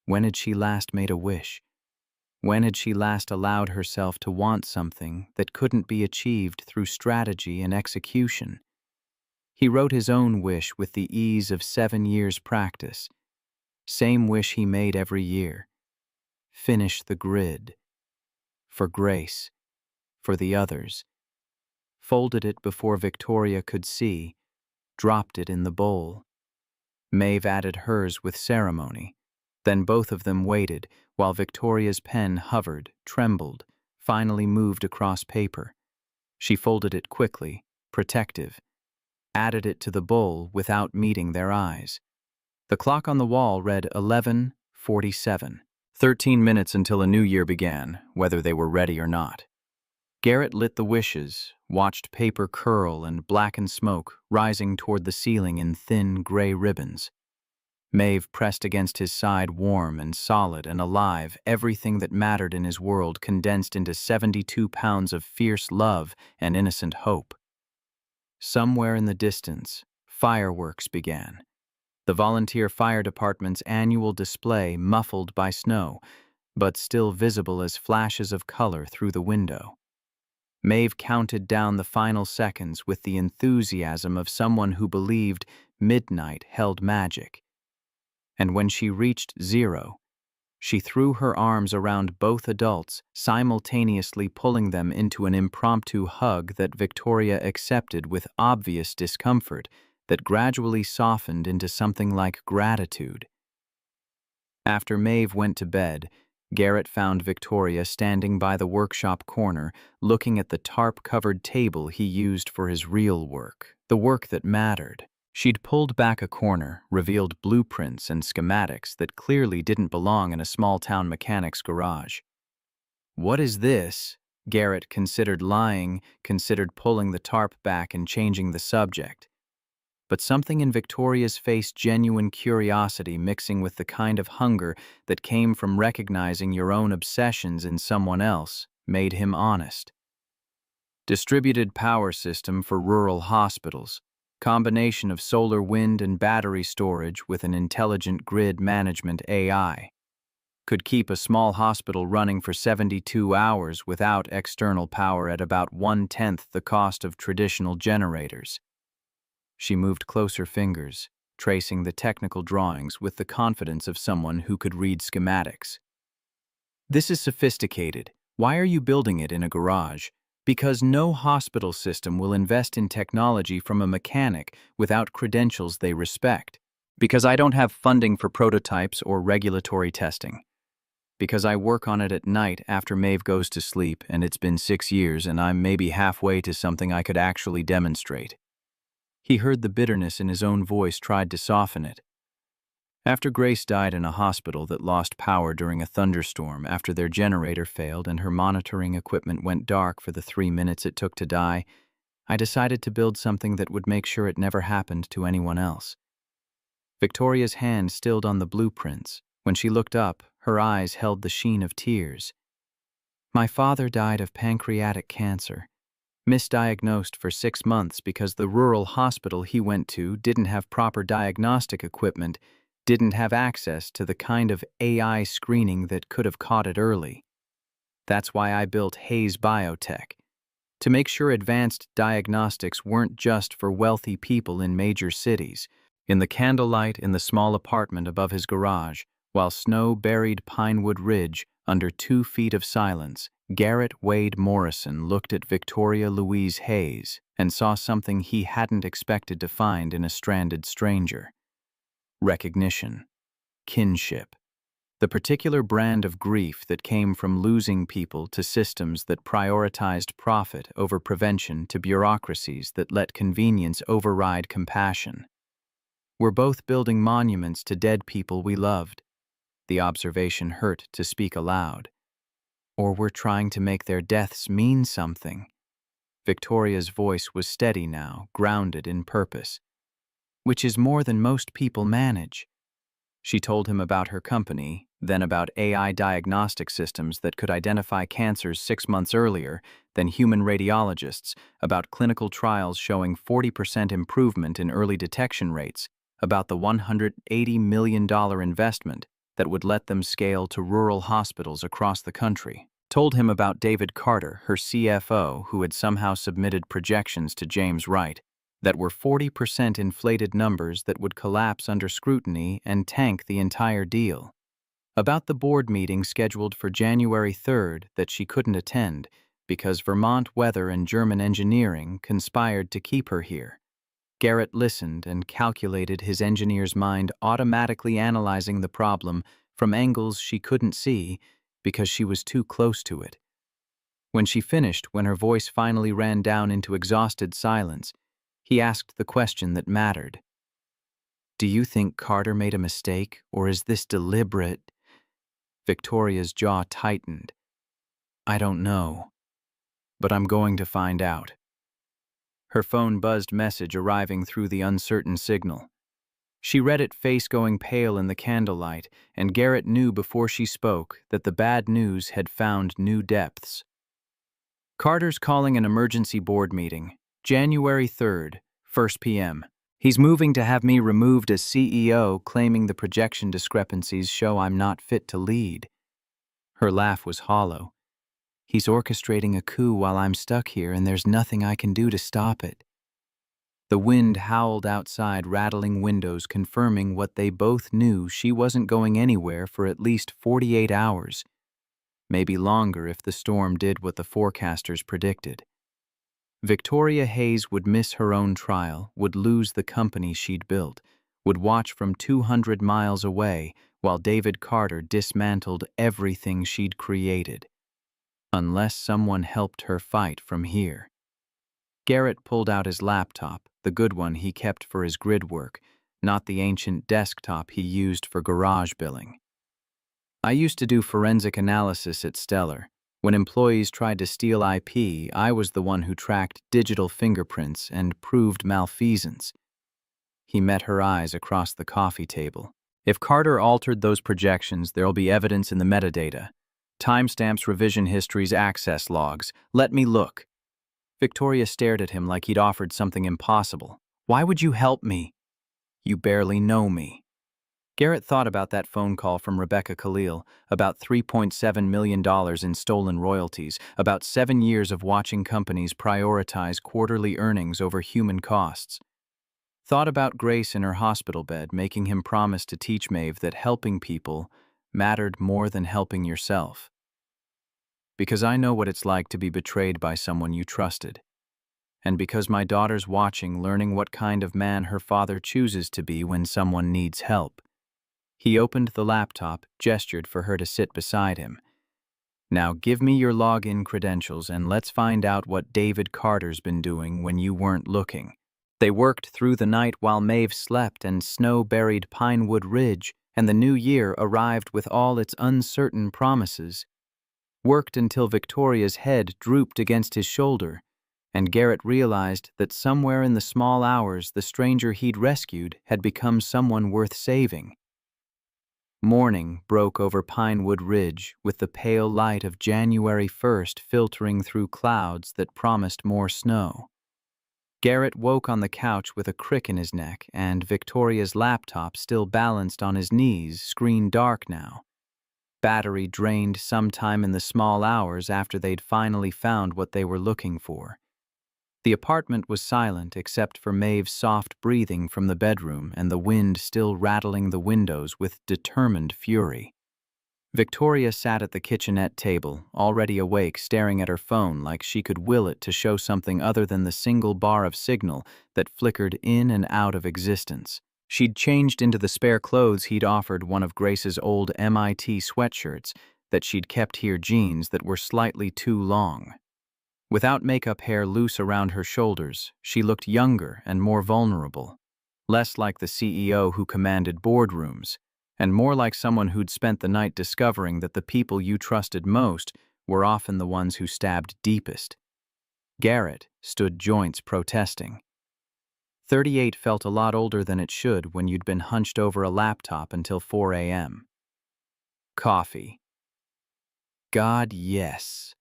When had she last made a wish? When had she last allowed herself to want something that couldn't be achieved through strategy and execution? He wrote his own wish with the ease of 7 years' practice. Same wish he made every year. Finish the grid. For Grace. For the others. Folded it before Victoria could see. Dropped it in the bowl. Maeve added hers with ceremony. Then both of them waited, while Victoria's pen hovered, trembled, finally moved across paper. She folded it quickly, protective, added it to the bowl without meeting their eyes. The clock on the wall read 11, 47. 13 minutes until a new year began, whether they were ready or not. Garrett lit the wishes, watched paper curl and blackened smoke rising toward the ceiling in thin, gray ribbons. Maeve pressed against his side, warm and solid and alive, everything that mattered in his world condensed into 72 pounds of fierce love and innocent hope. Somewhere in the distance, fireworks began. The volunteer fire department's annual display muffled by snow, but still visible as flashes of color through the window. Maeve counted down the final seconds with the enthusiasm of someone who believed midnight held magic. And when she reached 0, she threw her arms around both adults, simultaneously pulling them into an impromptu hug that Victoria accepted with obvious discomfort that gradually softened into something like gratitude. After Maeve went to bed, Garrett found Victoria standing by the workshop corner, looking at the tarp-covered table he used for his real work, the work that mattered. She'd pulled back a corner, revealed blueprints and schematics that clearly didn't belong in a small-town mechanic's garage. "What is this?" Garrett considered lying, considered pulling the tarp back and changing the subject. But something in Victoria's face, genuine curiosity mixing with the kind of hunger that came from recognizing your own obsessions in someone else, made him honest. Distributed power system for rural hospitals. Combination of solar, wind, and battery storage with an intelligent grid management AI. Could keep a small hospital running for 72 hours without external power at about 1/10 the cost of traditional generators. She moved closer fingers, tracing the technical drawings with the confidence of someone who could read schematics. "This is sophisticated. Why are you building it in a garage? Because no hospital system will invest in technology from a mechanic without credentials they respect. Because I don't have funding for prototypes or regulatory testing. Because I work on it at night after Maeve goes to sleep, and it's been 6 years and I'm maybe halfway to something I could actually demonstrate." He heard the bitterness in his own voice, tried to soften it. After Grace died in a hospital that lost power during a thunderstorm after their generator failed and her monitoring equipment went dark for the 3 minutes it took to die, I decided to build something that would make sure it never happened to anyone else. Victoria's hand stilled on the blueprints. When she looked up, her eyes held the sheen of tears. "My father died of pancreatic cancer. Misdiagnosed for 6 months because the rural hospital he went to didn't have proper diagnostic equipment, didn't have access to the kind of AI screening that could have caught it early. That's why I built Hayes Biotech, to make sure advanced diagnostics weren't just for wealthy people in major cities." In the candlelight in the small apartment above his garage, while snow buried Pinewood Ridge under 2 feet of silence, Garrett Wade Morrison looked at Victoria Louise Hayes and saw something he hadn't expected to find in a stranded stranger. Recognition. Kinship. The particular brand of grief that came from losing people to systems that prioritized profit over prevention, to bureaucracies that let convenience override compassion. "We're both building monuments to dead people we loved." The observation hurt to speak aloud. "Or we're trying to make their deaths mean something." Victoria's voice was steady now, grounded in purpose. "Which is more than most people manage." She told him about her company, then about AI diagnostic systems that could identify cancers 6 months earlier than human radiologists, about clinical trials showing 40% improvement in early detection rates, about the $180 million investment that would let them scale to rural hospitals across the country. Told him about David Carter, her CFO, who had somehow submitted projections to James Wright that were 40% inflated numbers that would collapse under scrutiny and tank the entire deal. About the board meeting scheduled for January 3rd that she couldn't attend because Vermont weather and German engineering conspired to keep her here. Garrett listened and calculated, his engineer's mind automatically analyzing the problem from angles she couldn't see because she was too close to it. When she finished, when her voice finally ran down into exhausted silence, he asked the question that mattered. Do you think Carter made a mistake, or is this deliberate? Victoria's jaw tightened. I don't know, but I'm going to find out. Her phone buzzed message arriving through the uncertain signal. She read it, face going pale in the candlelight, and Garrett knew before she spoke that the bad news had found new depths. Carter's calling an emergency board meeting, January 3rd, 1 p.m. He's moving to have me removed as CEO, claiming the projection discrepancies show I'm not fit to lead. Her laugh was hollow. He's orchestrating a coup while I'm stuck here, and there's nothing I can do to stop it. The wind howled outside, rattling windows, confirming what they both knew: she wasn't going anywhere for at least 48 hours. Maybe longer if the storm did what the forecasters predicted. Victoria Hayes would miss her own trial, would lose the company she'd built, would watch from 200 miles away while David Carter dismantled everything she'd created. Unless someone helped her fight from here. Garrett pulled out his laptop, the good one he kept for his grid work, not the ancient desktop he used for garage billing. I used to do forensic analysis at Stellar. When employees tried to steal IP, I was the one who tracked digital fingerprints and proved malfeasance. He met her eyes across the coffee table. If Carter altered those projections, there'll be evidence in the metadata. Timestamps, revision histories, access logs. Let me look. Victoria stared at him like he'd offered something impossible. Why would you help me? You barely know me. Garrett thought about that phone call from Rebecca Khalil, about $3.7 million in stolen royalties, about 7 years of watching companies prioritize quarterly earnings over human costs. Thought about Grace in her hospital bed, making him promise to teach Maeve that helping people mattered more than helping yourself. Because I know what it's like to be betrayed by someone you trusted. And because my daughter's watching, learning what kind of man her father chooses to be when someone needs help. He opened the laptop, gestured for her to sit beside him. Now give me your login credentials and let's find out what David Carter's been doing when you weren't looking. They worked through the night while Maeve slept and snow-buried Pinewood Ridge, and the new year arrived with all its uncertain promises. Worked until Victoria's head drooped against his shoulder, and Garrett realized that somewhere in the small hours the stranger he'd rescued had become someone worth saving. Morning broke over Pinewood Ridge with the pale light of January 1st filtering through clouds that promised more snow. Garrett woke on the couch with a crick in his neck, and Victoria's laptop still balanced on his knees, screen dark now. Battery drained sometime in the small hours after they'd finally found what they were looking for. The apartment was silent except for Maeve's soft breathing from the bedroom and the wind still rattling the windows with determined fury. Victoria sat at the kitchenette table, already awake, staring at her phone like she could will it to show something other than the single bar of signal that flickered in and out of existence. She'd changed into the spare clothes he'd offered, one of Grace's old MIT sweatshirts that she'd kept here, jeans that were slightly too long. Without makeup, hair loose around her shoulders, she looked younger and more vulnerable, less like the CEO who commanded boardrooms, and more like someone who'd spent the night discovering that the people you trusted most were often the ones who stabbed deepest. Garrett stood joints protesting. 38 felt a lot older than it should when you'd been hunched over a laptop until 4 a.m. Coffee. God, yes.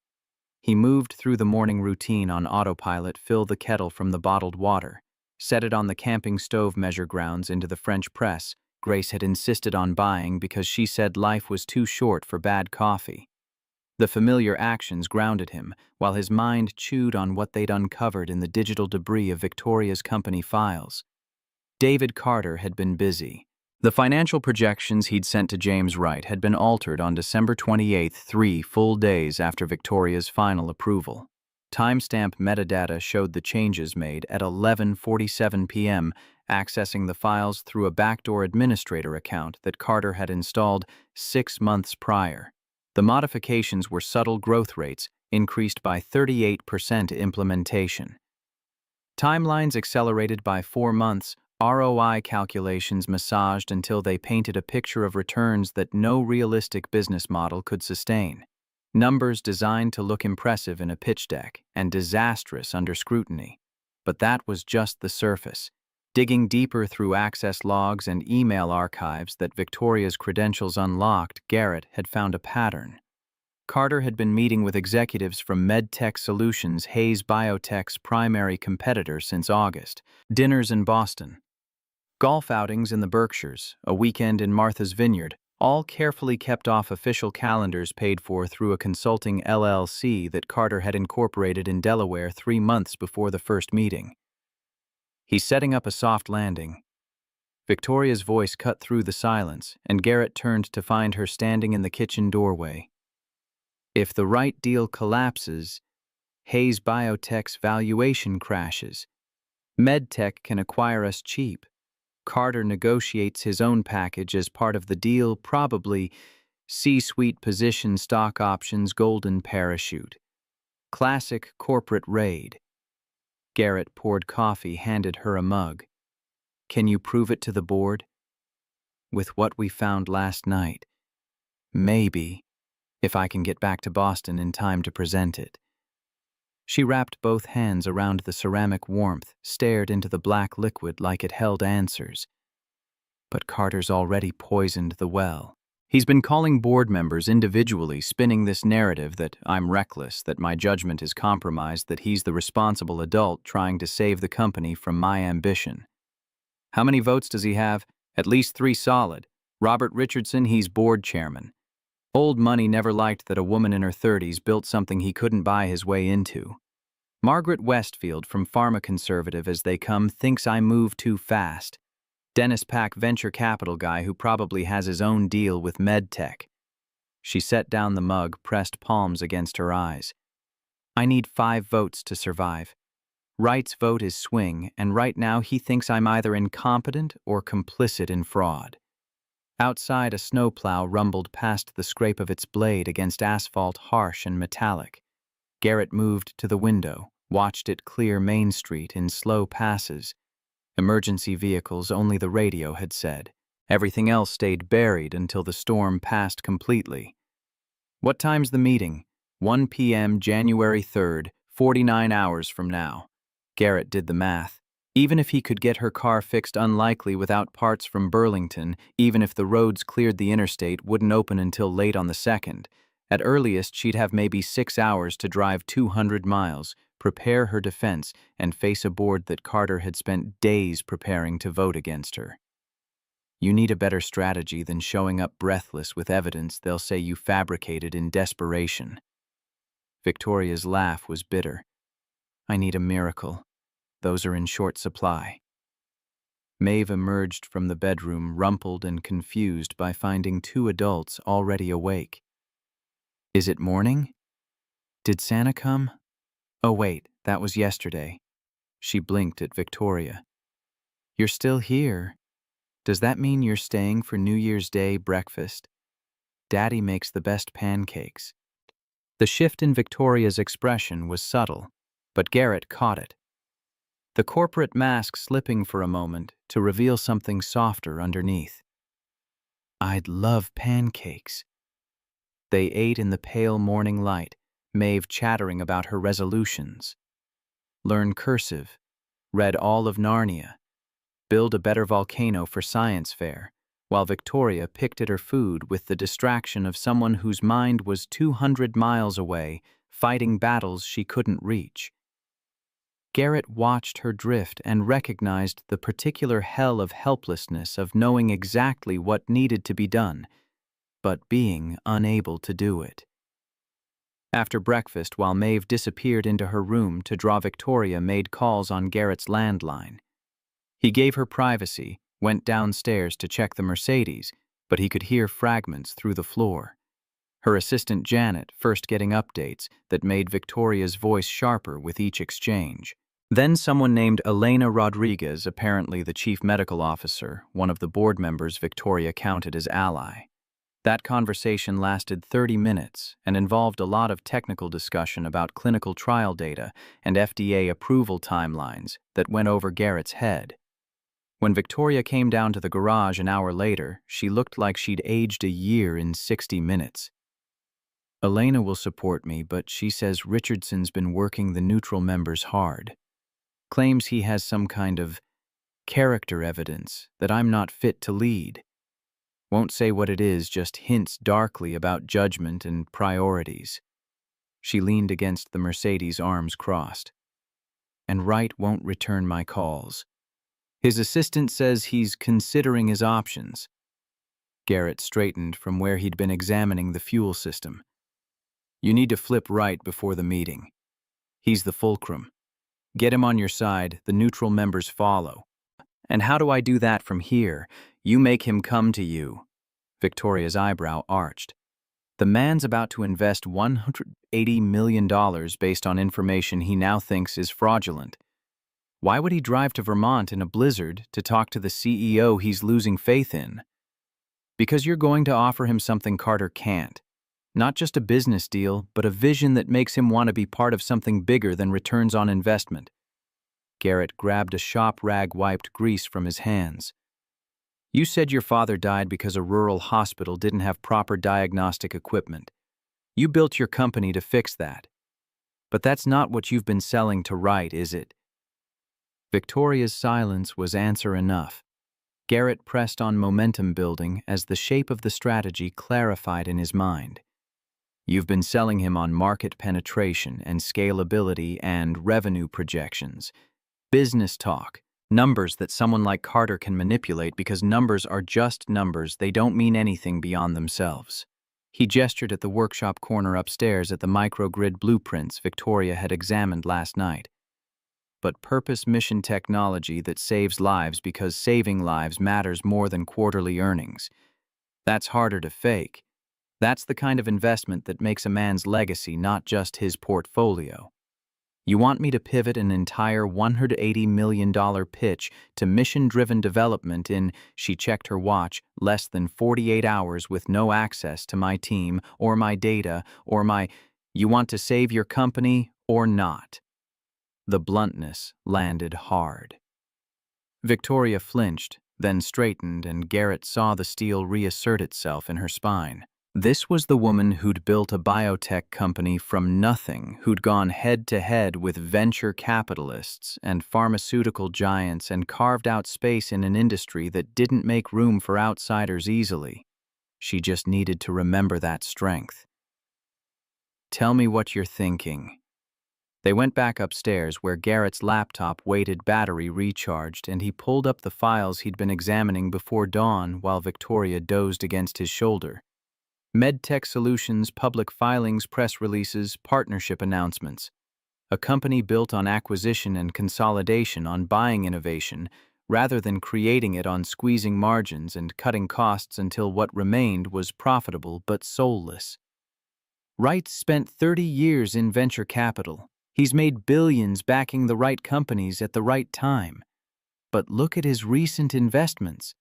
He moved through the morning routine on autopilot, filled the kettle from the bottled water, set it on the camping stove, measure grounds into the French press Grace had insisted on buying because she said life was too short for bad coffee. The familiar actions grounded him, while his mind chewed on what they'd uncovered in the digital debris of Victoria's company files. David Carter had been busy. The financial projections he'd sent to James Wright had been altered on December 28, 3 full days after Victoria's final approval. Timestamp metadata showed the changes made at 11:47 p.m., accessing the files through a backdoor administrator account that Carter had installed 6 months prior. The modifications were subtle growth rates, increased by 38% implementation. Timelines accelerated by 4 months, ROI calculations massaged until they painted a picture of returns that no realistic business model could sustain. Numbers designed to look impressive in a pitch deck and disastrous under scrutiny. But that was just the surface. Digging deeper through access logs and email archives that Victoria's credentials unlocked, Garrett had found a pattern. Carter had been meeting with executives from MedTech Solutions, Hayes Biotech's primary competitor, since August. Dinners in Boston, golf outings in the Berkshires, a weekend in Martha's Vineyard, all carefully kept off official calendars paid for through a consulting LLC that Carter had incorporated in Delaware 3 months before the first meeting. He's setting up a soft landing. Victoria's voice cut through the silence, and Garrett turned to find her standing in the kitchen doorway. If the right deal collapses, Hayes Biotech's valuation crashes. MedTech can acquire us cheap. Carter negotiates his own package as part of the deal, probably C-suite position, stock options, golden parachute. Classic corporate raid. Garrett poured coffee, handed her a mug. Can you prove it to the board? With what we found last night. Maybe, if I can get back to Boston in time to present it. She wrapped both hands around the ceramic warmth, stared into the black liquid like it held answers. But Carter's already poisoned the well. He's been calling board members individually, spinning this narrative that I'm reckless, that my judgment is compromised, that he's the responsible adult trying to save the company from my ambition. How many votes does he have? At least 3 solid. Robert Richardson, he's board chairman. Old money never liked that a woman in her 30s built something he couldn't buy his way into. Margaret Westfield, from Pharma Conservative as they come, thinks I move too fast. Dennis Pack, venture capital guy who probably has his own deal with MedTech. She set down the mug, pressed palms against her eyes. I need 5 votes to survive. Wright's vote is swing, and right now he thinks I'm either incompetent or complicit in fraud. Outside, a snowplow rumbled past the scrape of its blade against asphalt, harsh and metallic. Garrett moved to the window, watched it clear Main Street in slow passes. Emergency vehicles, only the radio had said. Everything else stayed buried until the storm passed completely. What time's the meeting? 1 p.m. January 3rd, 49 hours from now. Garrett did the math. Even if he could get her car fixed, unlikely without parts from Burlington, even if the roads cleared, the interstate wouldn't open until late on the 2nd. At earliest, she'd have maybe 6 hours to drive 200 miles, prepare her defense, and face a board that Carter had spent days preparing to vote against her. You need a better strategy than showing up breathless with evidence they'll say you fabricated in desperation. Victoria's laugh was bitter. I need a miracle. Those are in short supply. Maeve emerged from the bedroom, rumpled and confused by finding 2 adults already awake. Is it morning? Did Santa come? Oh wait, that was yesterday. She blinked at Victoria. You're still here. Does that mean you're staying for New Year's Day breakfast? Daddy makes the best pancakes. The shift in Victoria's expression was subtle, but Garrett caught it. The corporate mask slipping for a moment to reveal something softer underneath. I'd love pancakes. They ate in the pale morning light, Maeve chattering about her resolutions. Learn cursive, read all of Narnia, build a better volcano for science fair, while Victoria picked at her food with the distraction of someone whose mind was 200 miles away, fighting battles she couldn't reach. Garrett watched her drift and recognized the particular hell of helplessness of knowing exactly what needed to be done, but being unable to do it. After breakfast, while Maeve disappeared into her room to draw, Victoria made calls on Garrett's landline. He gave her privacy, went downstairs to check the Mercedes, but he could hear fragments through the floor. Her assistant Janet first getting updates that made Victoria's voice sharper with each exchange. Then someone named Elena Rodriguez, apparently the chief medical officer, one of the board members Victoria counted as ally. That conversation lasted 30 minutes and involved a lot of technical discussion about clinical trial data and FDA approval timelines that went over Garrett's head. When Victoria came down to the garage an hour later, she looked like she'd aged a year in 60 minutes. Elena will support me, but she says Richardson's been working the neutral members hard. Claims he has some kind of character evidence that I'm not fit to lead. Won't say what it is, just hints darkly about judgment and priorities. She leaned against the Mercedes, arms crossed. And Wright won't return my calls. His assistant says he's considering his options. Garrett straightened from where he'd been examining the fuel system. You need to flip Wright before the meeting. He's the fulcrum. Get him on your side, the neutral members follow. And how do I do that from here? You make him come to you. Victoria's eyebrow arched. The man's about to invest $180 million based on information he now thinks is fraudulent. Why would he drive to Vermont in a blizzard to talk to the CEO he's losing faith in? Because you're going to offer him something Carter can't. Not just a business deal, but a vision that makes him want to be part of something bigger than returns on investment. Garrett grabbed a shop rag, wiped grease from his hands. You said your father died because a rural hospital didn't have proper diagnostic equipment. You built your company to fix that. But that's not what you've been selling to Wright, is it? Victoria's silence was answer enough. Garrett pressed on momentum building as the shape of the strategy clarified in his mind. You've been selling him on market penetration and scalability and revenue projections. Business talk. Numbers that someone like Carter can manipulate because numbers are just numbers, they don't mean anything beyond themselves. He gestured at the workshop corner upstairs at the microgrid blueprints Victoria had examined last night. But purpose mission technology that saves lives because saving lives matters more than quarterly earnings. That's harder to fake. That's the kind of investment that makes a man's legacy, not just his portfolio. You want me to pivot an entire $180 million pitch to mission-driven development in, she checked her watch, less than 48 hours with no access to my team or my data or my, you want to save your company or not? The bluntness landed hard. Victoria flinched, then straightened, and Garrett saw the steel reassert itself in her spine. This was the woman who'd built a biotech company from nothing, who'd gone head-to-head with venture capitalists and pharmaceutical giants and carved out space in an industry that didn't make room for outsiders easily. She just needed to remember that strength. Tell me what you're thinking. They went back upstairs where Garrett's laptop waited, battery recharged, and he pulled up the files he'd been examining before dawn while Victoria dozed against his shoulder. MedTech Solutions, public filings, press releases, partnership announcements. A company built on acquisition and consolidation, on buying innovation, rather than creating it on squeezing margins and cutting costs until what remained was profitable but soulless. Wright spent 30 years in venture capital. He's made billions backing the right companies at the right time. But look at his recent investments.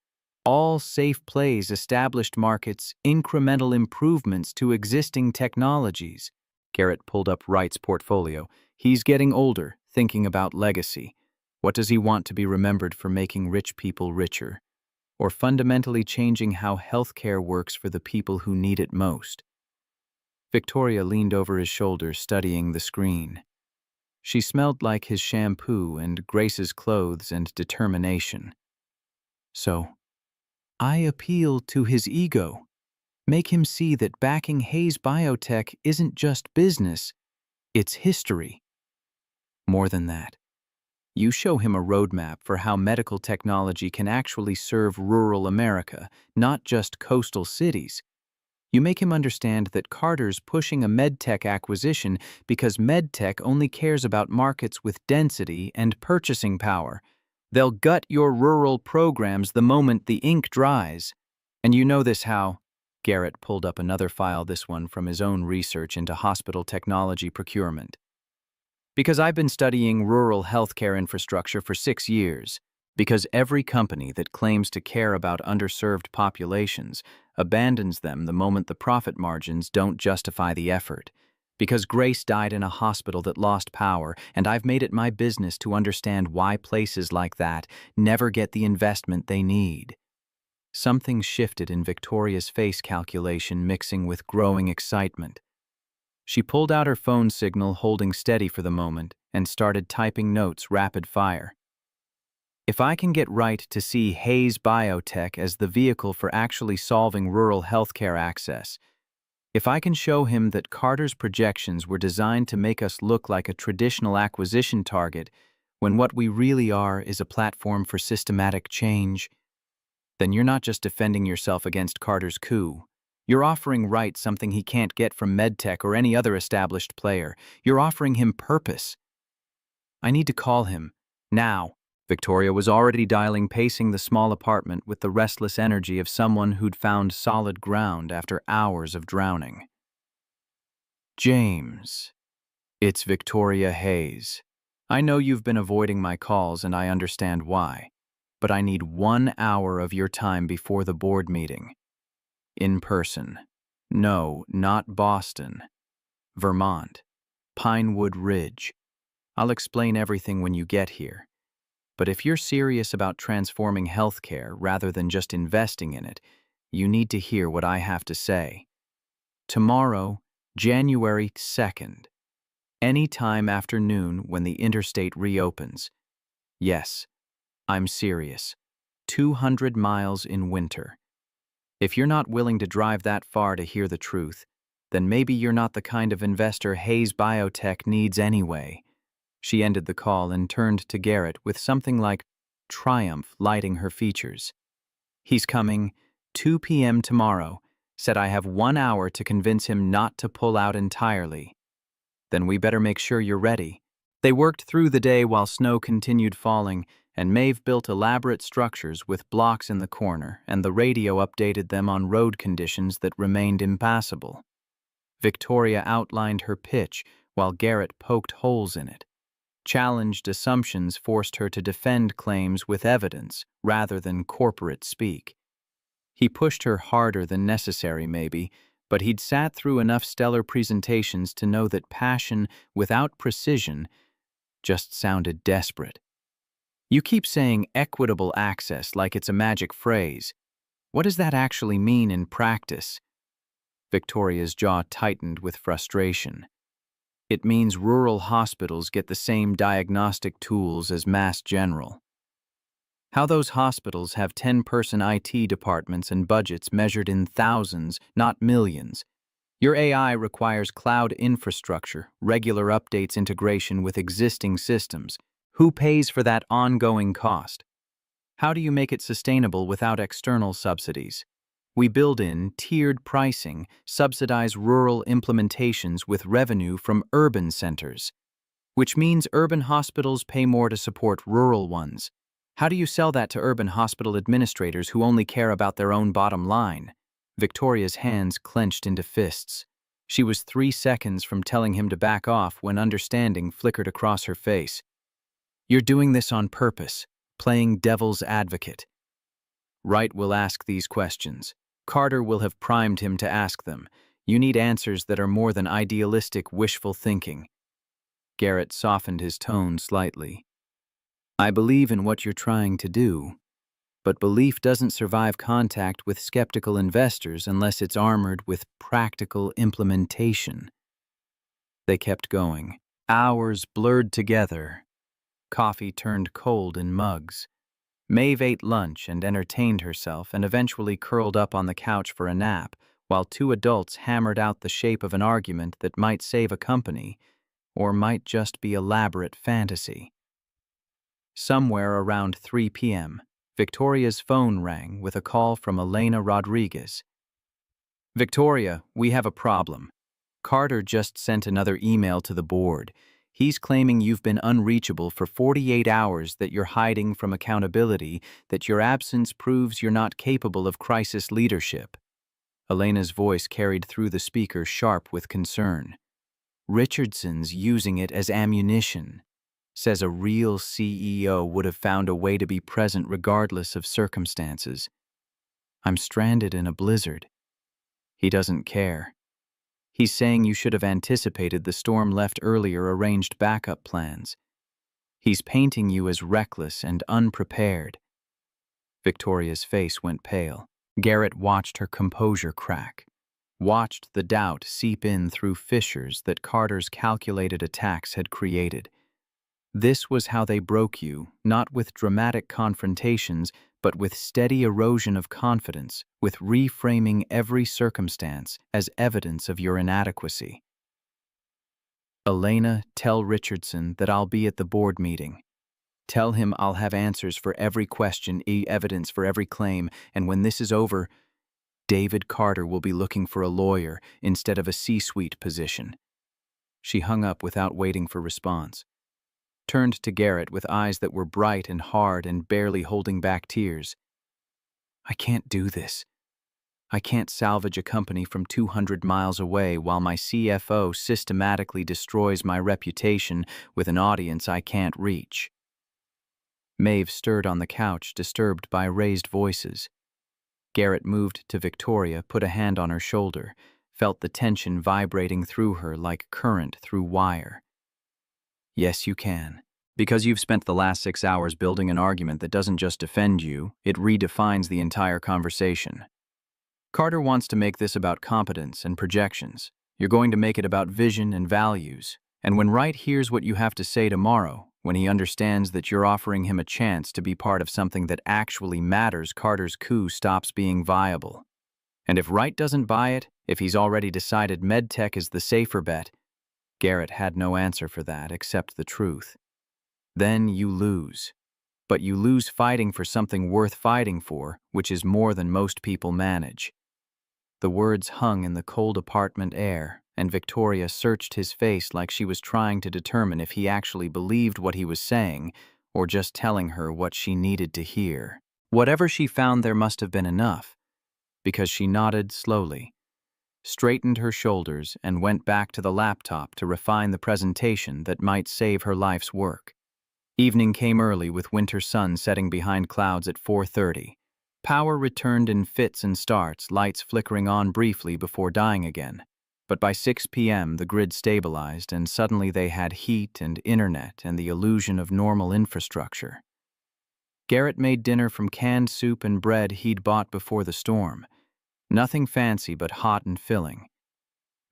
All safe plays, established markets, incremental improvements to existing technologies. Garrett pulled up Wright's portfolio. He's getting older, thinking about legacy. What does he want to be remembered for, making rich people richer? Or fundamentally changing how healthcare works for the people who need it most? Victoria leaned over his shoulder, studying the screen. She smelled like his shampoo and Grace's clothes and determination. So, I appeal to his ego. Make him see that backing Hayes Biotech isn't just business, it's history. More than that, you show him a roadmap for how medical technology can actually serve rural America, not just coastal cities. You make him understand that Carter's pushing a medtech acquisition because medtech only cares about markets with density and purchasing power. They'll gut your rural programs the moment the ink dries. And you know this how? Garrett pulled up another file, this one from his own research into hospital technology procurement. Because I've been studying rural healthcare infrastructure for 6 years. Because every company that claims to care about underserved populations abandons them the moment the profit margins don't justify the effort. Because Grace died in a hospital that lost power, and I've made it my business to understand why places like that never get the investment they need. Something shifted in Victoria's face calculation, mixing with growing excitement. She pulled out her phone signal, holding steady for the moment, and started typing notes rapid fire. If I can get Wright to see Hayes Biotech as the vehicle for actually solving rural healthcare access, if I can show him that Carter's projections were designed to make us look like a traditional acquisition target when what we really are is a platform for systematic change, then you're not just defending yourself against Carter's coup. You're offering Wright something he can't get from MedTech or any other established player. You're offering him purpose. I need to call him. Now. Victoria was already dialing, pacing the small apartment with the restless energy of someone who'd found solid ground after hours of drowning. James. It's Victoria Hayes. I know you've been avoiding my calls and I understand why, but I need 1 hour of your time before the board meeting. In person. No, not Boston. Vermont. Pinewood Ridge. I'll explain everything when you get here. But if you're serious about transforming healthcare rather than just investing in it, you need to hear what I have to say. Tomorrow, January 2nd. Any time after noon when the interstate reopens. Yes, I'm serious. 200 miles in winter. If you're not willing to drive that far to hear the truth, then maybe you're not the kind of investor Hayes Biotech needs anyway. She ended the call and turned to Garrett with something like triumph lighting her features. He's coming, 2 p.m. tomorrow, said I have 1 hour to convince him not to pull out entirely. Then we better make sure you're ready. They worked through the day while snow continued falling, and Maeve built elaborate structures with blocks in the corner, and the radio updated them on road conditions that remained impassable. Victoria outlined her pitch while Garrett poked holes in it. Challenged assumptions forced her to defend claims with evidence rather than corporate speak. He pushed her harder than necessary, maybe, but he'd sat through enough stellar presentations to know that passion without precision just sounded desperate. You keep saying equitable access like it's a magic phrase. What does that actually mean in practice? Victoria's jaw tightened with frustration. It means rural hospitals get the same diagnostic tools as Mass General. How those hospitals have 10-person IT departments and budgets measured in thousands, not millions. Your AI requires cloud infrastructure, regular updates, integration with existing systems. Who pays for that ongoing cost? How do you make it sustainable without external subsidies? We build in tiered pricing, subsidize rural implementations with revenue from urban centers, which means urban hospitals pay more to support rural ones. How do you sell that to urban hospital administrators who only care about their own bottom line? Victoria's hands clenched into fists. She was 3 seconds from telling him to back off when understanding flickered across her face. You're doing this on purpose, playing devil's advocate. Wright will ask these questions. Carter will have primed him to ask them. You need answers that are more than idealistic, wishful thinking. Garrett softened his tone slightly. I believe in what you're trying to do, but belief doesn't survive contact with skeptical investors unless it's armored with practical implementation. They kept going. Hours blurred together. Coffee turned cold in mugs. Maeve ate lunch and entertained herself and eventually curled up on the couch for a nap, while 2 adults hammered out the shape of an argument that might save a company, or might just be elaborate fantasy. Somewhere around 3 p.m., Victoria's phone rang with a call from Elena Rodriguez. Victoria, we have a problem. Carter just sent another email to the board. He's claiming you've been unreachable for 48 hours, that you're hiding from accountability, that your absence proves you're not capable of crisis leadership. Elena's voice carried through the speaker, sharp with concern. Richardson's using it as ammunition. Says a real CEO would have found a way to be present regardless of circumstances. I'm stranded in a blizzard. He doesn't care. He's saying you should have anticipated the storm, left earlier, arranged backup plans. He's painting you as reckless and unprepared." Victoria's face went pale. Garrett watched her composure crack, watched the doubt seep in through fissures that Carter's calculated attacks had created. This was how they broke you, not with dramatic confrontations, but with steady erosion of confidence, with reframing every circumstance as evidence of your inadequacy. "Elena, tell Richardson that I'll be at the board meeting. Tell him I'll have answers for every question, evidence for every claim, and when this is over, David Carter will be looking for a lawyer instead of a C-suite position." She hung up without waiting for response, turned to Garrett with eyes that were bright and hard and barely holding back tears. "I can't do this. I can't salvage a company from 200 miles away while my CFO systematically destroys my reputation with an audience I can't reach." Maeve stirred on the couch, disturbed by raised voices. Garrett moved to Victoria, put a hand on her shoulder, felt the tension vibrating through her like current through wire. "Yes, you can. Because you've spent the last 6 hours building an argument that doesn't just defend you, it redefines the entire conversation. Carter wants to make this about competence and projections. You're going to make it about vision and values. And when Wright hears what you have to say tomorrow, when he understands that you're offering him a chance to be part of something that actually matters, Carter's coup stops being viable. And if Wright doesn't buy it, if he's already decided MedTech is the safer bet," Garrett had no answer for that except the truth, "then you lose. But you lose fighting for something worth fighting for, which is more than most people manage." The words hung in the cold apartment air, and Victoria searched his face like she was trying to determine if he actually believed what he was saying or just telling her what she needed to hear. Whatever she found, there must have been enough, because she nodded slowly, straightened her shoulders, and went back to the laptop to refine the presentation that might save her life's work. Evening came early, with winter sun setting behind clouds at 4:30. Power returned in fits and starts, lights flickering on briefly before dying again. But by 6 p.m. the grid stabilized, and suddenly they had heat and internet and the illusion of normal infrastructure. Garrett made dinner from canned soup and bread he'd bought before the storm. Nothing fancy, but hot and filling.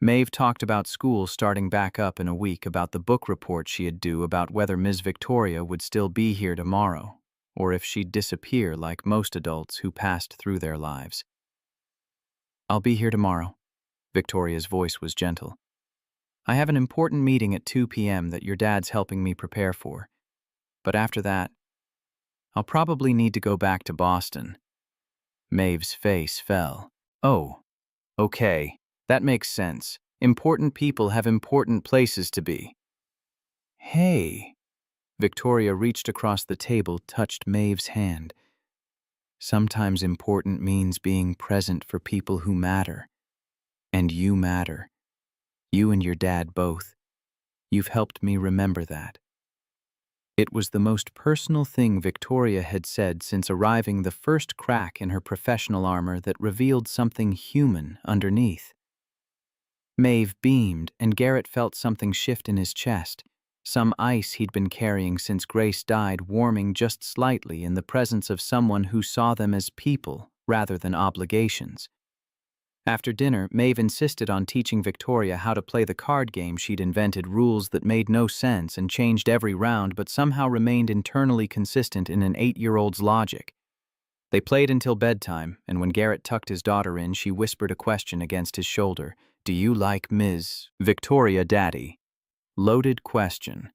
Maeve talked about school starting back up in a week, about the book report she'd due, about whether Ms. Victoria would still be here tomorrow, or if she'd disappear like most adults who passed through their lives. "I'll be here tomorrow." Victoria's voice was gentle. "I have an important meeting at 2 p.m. that your dad's helping me prepare for. But after that, I'll probably need to go back to Boston." Maeve's face fell. "Oh, okay. That makes sense. Important people have important places to be." "Hey." Victoria reached across the table, touched Maeve's hand. "Sometimes important means being present for people who matter. And you matter. You and your dad both. You've helped me remember that." It was the most personal thing Victoria had said since arriving, the first crack in her professional armor that revealed something human underneath. Maeve beamed, and Garrett felt something shift in his chest, some ice he'd been carrying since Grace died warming just slightly in the presence of someone who saw them as people rather than obligations. After dinner, Maeve insisted on teaching Victoria how to play the card game she'd invented, rules that made no sense and changed every round but somehow remained internally consistent in an 8-year-old's logic. They played until bedtime, and when Garrett tucked his daughter in, she whispered a question against his shoulder. "Do you like Ms. Victoria, Daddy?" Loaded question.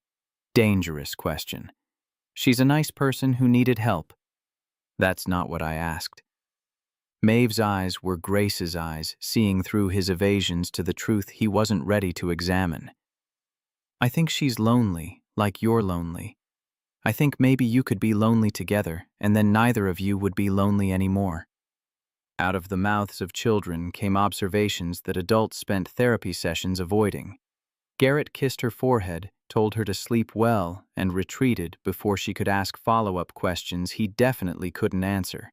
Dangerous question. "She's a nice person who needed help." "That's not what I asked." Maeve's eyes were Grace's eyes, seeing through his evasions to the truth he wasn't ready to examine. "I think she's lonely, like you're lonely. I think maybe you could be lonely together, and then neither of you would be lonely anymore." Out of the mouths of children came observations that adults spent therapy sessions avoiding. Garrett kissed her forehead, told her to sleep well, and retreated before she could ask follow-up questions he definitely couldn't answer.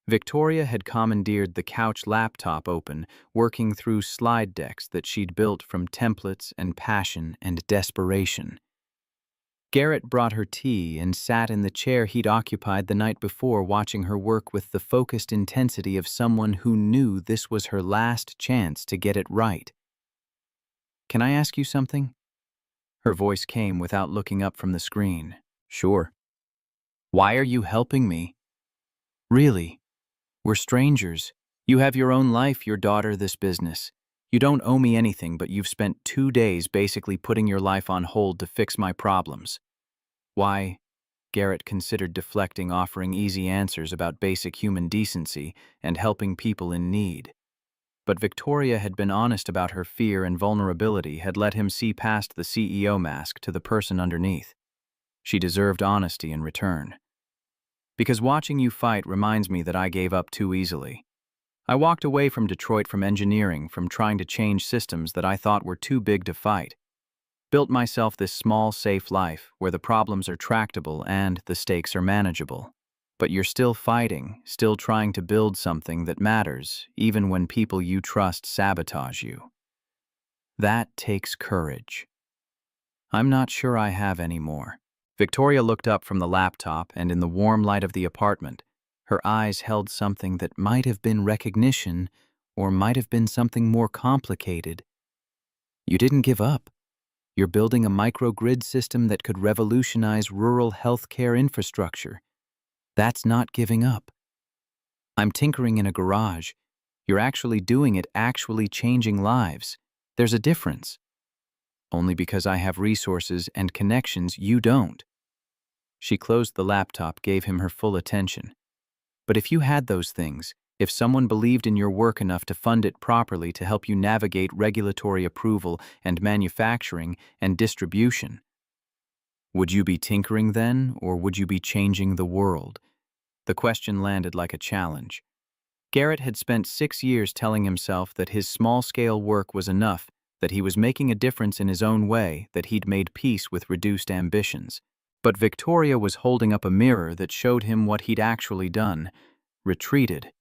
Victoria had commandeered the couch laptop open, working through slide decks that she'd built from templates and passion and desperation. Garrett brought her tea and sat in the chair he'd occupied the night before, watching her work with the focused intensity of someone who knew this was her last chance to get it right. "Can I ask you something?" Her voice came without looking up from the screen. "Sure." "Why are you helping me?" "Really? We're strangers. You have your own life, your daughter, this business. You don't owe me anything, but you've spent 2 days basically putting your life on hold to fix my problems." "Why?" Garrett considered deflecting, offering easy answers about basic human decency and helping people in need. But Victoria had been honest about her fear and vulnerability, had let him see past the CEO mask to the person underneath. She deserved honesty in return. "Because watching you fight reminds me that I gave up too easily. I walked away from Detroit, from engineering, from trying to change systems that I thought were too big to fight. Built myself this small, safe life where the problems are tractable and the stakes are manageable. But you're still fighting, still trying to build something that matters, even when people you trust sabotage you. That takes courage. I'm not sure I have any more." Victoria looked up from the laptop, and in the warm light of the apartment, her eyes held something that might have been recognition or might have been something more complicated. "You didn't give up. You're building a microgrid system that could revolutionize rural healthcare infrastructure. That's not giving up. I'm tinkering in a garage. You're actually doing it, actually changing lives. There's a difference. Only because I have resources and connections, you don't." She closed the laptop, gave him her full attention. "But if you had those things, if someone believed in your work enough to fund it properly to help you navigate regulatory approval and manufacturing and distribution, would you be tinkering then, or would you be changing the world?" The question landed like a challenge. Garrett had spent 6 years telling himself that his small-scale work was enough, that he was making a difference in his own way, that he'd made peace with reduced ambitions. But Victoria was holding up a mirror that showed him what he'd actually done: retreated.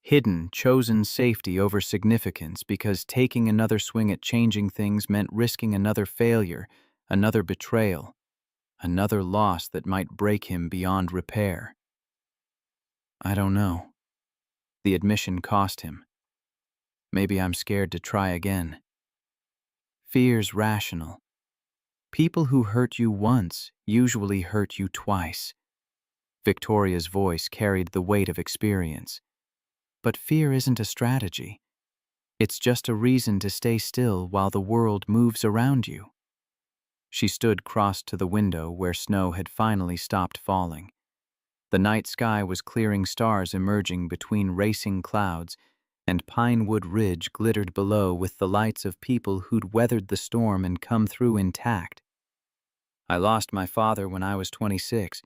Hidden, chosen safety over significance, because taking another swing at changing things meant risking another failure, another betrayal, another loss that might break him beyond repair. "I don't know." The admission cost him. "Maybe I'm scared to try again." Fear's rational. People who hurt you once usually hurt you twice. Victoria's voice carried the weight of experience. But fear isn't a strategy. It's just a reason to stay still while the world moves around you. She stood crossed to the window where snow had finally stopped falling. The night sky was clearing, stars emerging between racing clouds, and Pinewood Ridge glittered below with the lights of people who'd weathered the storm and come through intact. "I lost my father when I was 26.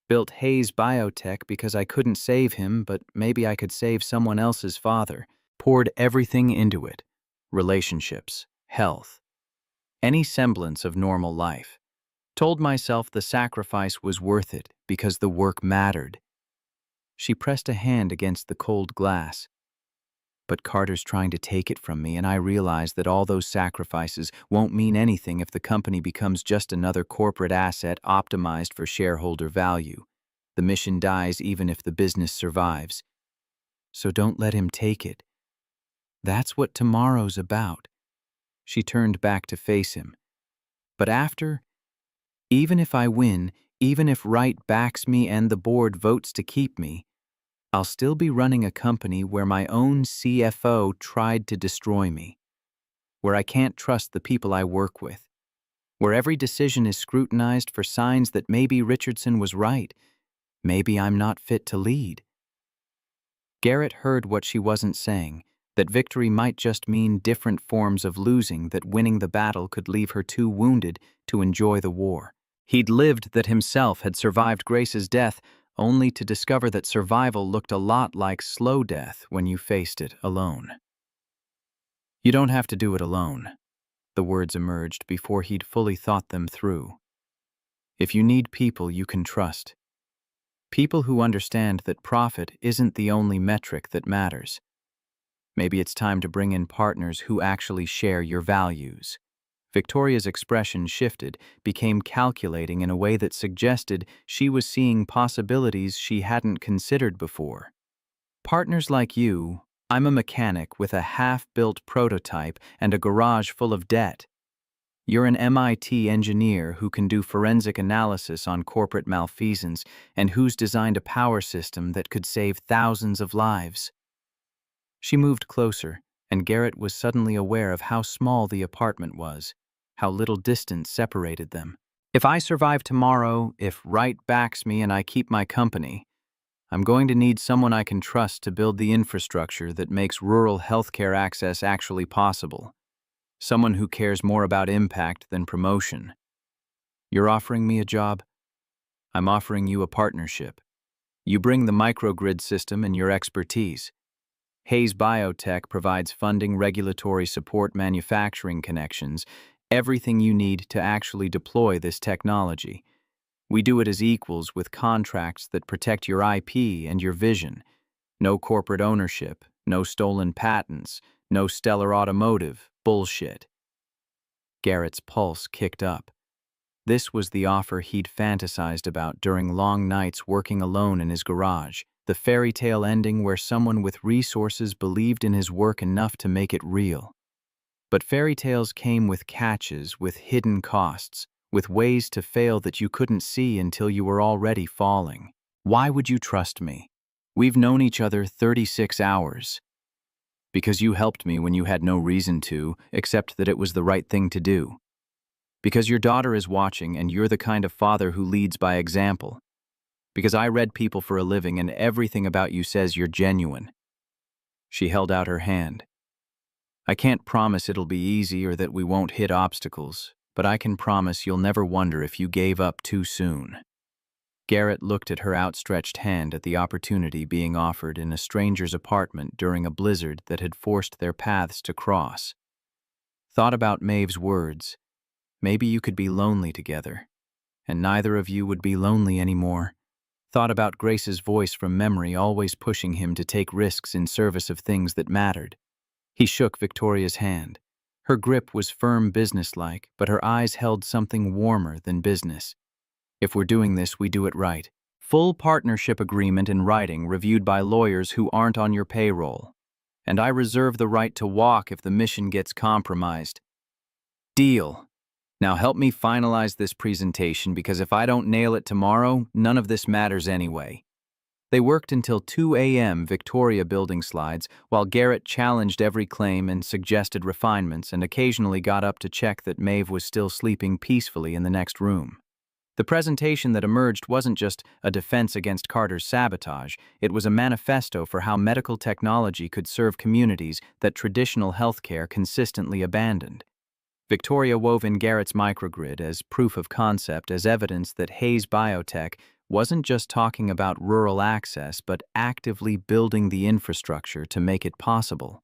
Built Hayes Biotech because I couldn't save him, but maybe I could save someone else's father. Poured everything into it. Relationships, health, any semblance of normal life. Told myself the sacrifice was worth it because the work mattered." She pressed a hand against the cold glass. "But Carter's trying to take it from me, and I realize that all those sacrifices won't mean anything if the company becomes just another corporate asset optimized for shareholder value. The mission dies even if the business survives. So don't let him take it. That's what tomorrow's about." She turned back to face him. "But after, even if I win, even if Wright backs me and the board votes to keep me, I'll still be running a company where my own CFO tried to destroy me, where I can't trust the people I work with, where every decision is scrutinized for signs that maybe Richardson was right, maybe I'm not fit to lead." Garrett heard what she wasn't saying, that victory might just mean different forms of losing, that winning the battle could leave her too wounded to enjoy the war. He'd lived that himself had survived Grace's death, only to discover that survival looked a lot like slow death when you faced it alone. "You don't have to do it alone." The words emerged before he'd fully thought them through. "If you need people you can trust, People who understand that profit isn't the only metric that matters. Maybe it's time to bring in partners who actually share your values. Victoria's expression shifted, became calculating in a way that suggested she was seeing possibilities she hadn't considered before. Partners like you, I'm a mechanic with a half-built prototype and a garage full of debt. You're an MIT engineer who can do forensic analysis on corporate malfeasance and who's designed a power system that could save thousands of lives. She moved closer, and Garrett was suddenly aware of how small the apartment was, how little distance separated them. If I survive tomorrow, if Wright backs me and I keep my company, I'm going to need someone I can trust to build the infrastructure that makes rural healthcare access actually possible. Someone who cares more about impact than promotion. You're offering me a job? I'm offering you a partnership. You bring the microgrid system and your expertise. Hayes Biotech provides funding, regulatory support, manufacturing connections, everything you need to actually deploy this technology. We do it as equals with contracts that protect your IP and your vision. No corporate ownership, no stolen patents, no stellar automotive bullshit. Garrett's pulse kicked up. This was the offer he'd fantasized about during long nights working alone in his garage, the fairy tale ending where someone with resources believed in his work enough to make it real. But fairy tales came with catches, with hidden costs, with ways to fail that you couldn't see until you were already falling. Why would you trust me? We've known each other 36 hours. Because you helped me when you had no reason to, except that it was the right thing to do. Because your daughter is watching and you're the kind of father who leads by example. Because I read people for a living and everything about you says you're genuine. She held out her hand. I can't promise it'll be easy or that we won't hit obstacles, but I can promise you'll never wonder if you gave up too soon. Garrett looked at her outstretched hand at the opportunity being offered in a stranger's apartment during a blizzard that had forced their paths to cross. Thought about Maeve's words. Maybe you could be lonely together, and neither of you would be lonely anymore. Thought about Grace's voice from memory always pushing him to take risks in service of things that mattered. He shook Victoria's hand. Her grip was firm, businesslike, but her eyes held something warmer than business. If we're doing this, we do it right. Full partnership agreement in writing reviewed by lawyers who aren't on your payroll. And I reserve the right to walk if the mission gets compromised. Deal. Now help me finalize this presentation because if I don't nail it tomorrow, none of this matters anyway. They worked until 2 a.m. Victoria building slides, while Garrett challenged every claim and suggested refinements and occasionally got up to check that Maeve was still sleeping peacefully in the next room. The presentation that emerged wasn't just a defense against Carter's sabotage, it was a manifesto for how medical technology could serve communities that traditional healthcare consistently abandoned. Victoria wove in Garrett's microgrid as proof of concept, as evidence that Hayes Biotech wasn't just talking about rural access, but actively building the infrastructure to make it possible.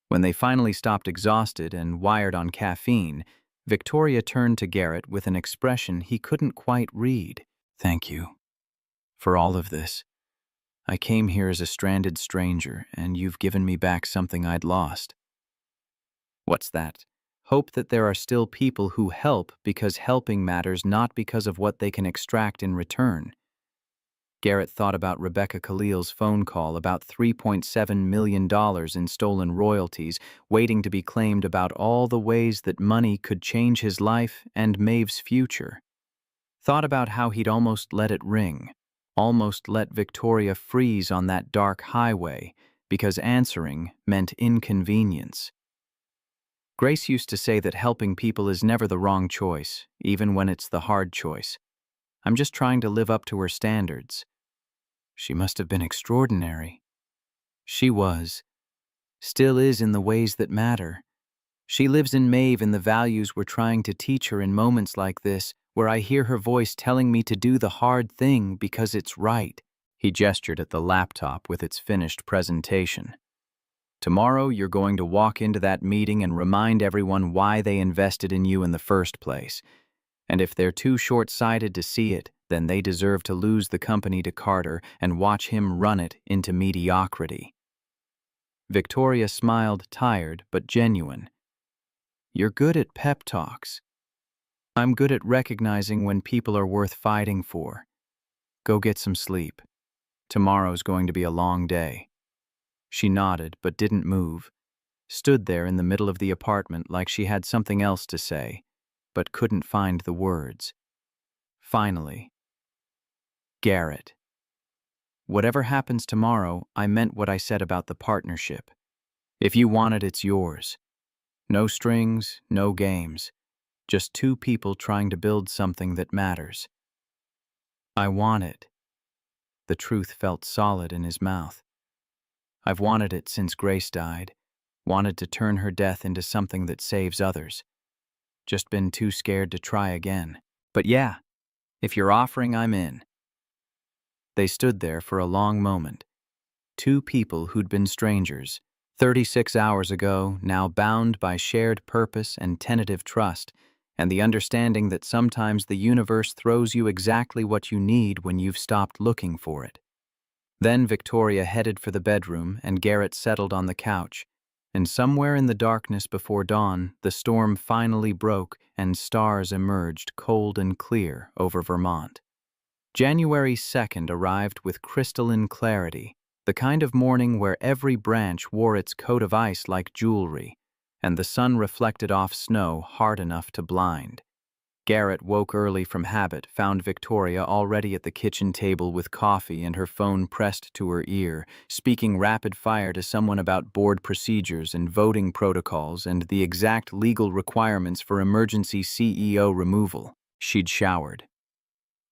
When they finally stopped exhausted and wired on caffeine, Victoria turned to Garrett with an expression he couldn't quite read. Thank you for all of this. I came here as a stranded stranger, and you've given me back something I'd lost. What's that? Hope that there are still people who help because helping matters, not because of what they can extract in return. Garrett thought about Rebecca Khalil's phone call about $3.7 million in stolen royalties waiting to be claimed, about all the ways that money could change his life and Maeve's future. Thought about how he'd almost let it ring, almost let Victoria freeze on that dark highway because answering meant inconvenience. Grace used to say that helping people is never the wrong choice, even when it's the hard choice. I'm just trying to live up to her standards. She must have been extraordinary. She was. Still is in the ways that matter. She lives in Maeve in the values we're trying to teach her in moments like this, where I hear her voice telling me to do the hard thing because it's right. He gestured at the laptop with its finished presentation. Tomorrow, you're going to walk into that meeting and remind everyone why they invested in you in the first place. And if they're too short-sighted to see it, then they deserve to lose the company to Carter and watch him run it into mediocrity. Victoria smiled, tired but genuine. You're good at pep talks. I'm good at recognizing when people are worth fighting for. Go get some sleep. Tomorrow's going to be a long day. She nodded but didn't move, stood there in the middle of the apartment like she had something else to say, but couldn't find the words. Finally, Garrett. Whatever happens tomorrow, I meant what I said about the partnership. If you want it, it's yours. No strings, no games. Just two people trying to build something that matters. I want it. The truth felt solid in his mouth. I've wanted it since Grace died, wanted to turn her death into something that saves others. Just been too scared to try again. But yeah, if you're offering, I'm in. They stood there for a long moment. Two people who'd been strangers, 36 hours ago, now bound by shared purpose and tentative trust, and the understanding that sometimes the universe throws you exactly what you need when you've stopped looking for it. Then Victoria headed for the bedroom, and Garrett settled on the couch. And somewhere in the darkness before dawn, the storm finally broke and stars emerged cold and clear over Vermont. January 2nd arrived with crystalline clarity, the kind of morning where every branch wore its coat of ice like jewelry, and the sun reflected off snow hard enough to blind. Garrett woke early from habit, found Victoria already at the kitchen table with coffee and her phone pressed to her ear, speaking rapid fire to someone about board procedures and voting protocols and the exact legal requirements for emergency CEO removal. She'd showered.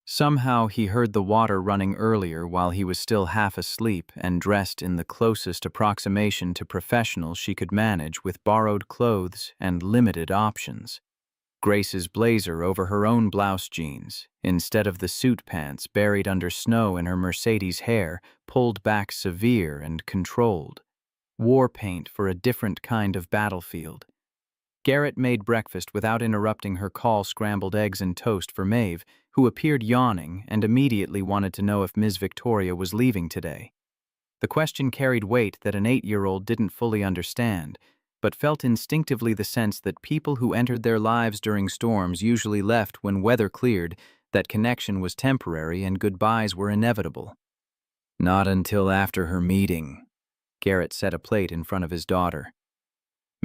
Somehow he heard the water running earlier while he was still half asleep and dressed in the closest approximation to professional she could manage with borrowed clothes and limited options. Grace's blazer over her own blouse jeans, instead of the suit pants buried under snow in her Mercedes hair, pulled back severe and controlled. War paint for a different kind of battlefield. Garrett made breakfast without interrupting her call scrambled eggs and toast for Maeve, who appeared yawning and immediately wanted to know if Ms. Victoria was leaving today. The question carried weight that an 8-year-old didn't fully understand, but felt instinctively the sense that people who entered their lives during storms usually left when weather cleared, that connection was temporary and goodbyes were inevitable. Not until after her meeting. Garrett set a plate in front of his daughter.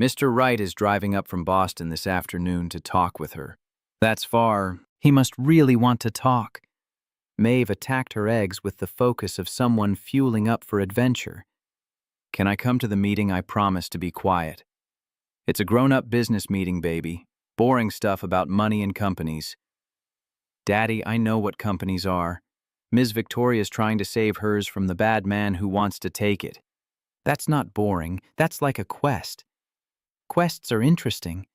Mr. Wright is driving up from Boston this afternoon to talk with her. That's far. He must really want to talk. Maeve attacked her eggs with the focus of someone fueling up for adventure. Can I come to the meeting? I promise to be quiet. It's a grown-up business meeting, baby. Boring stuff about money and companies. Daddy, I know what companies are. Ms. Victoria's trying to save hers from the bad man who wants to take it. That's not boring. That's like a quest. Quests are interesting.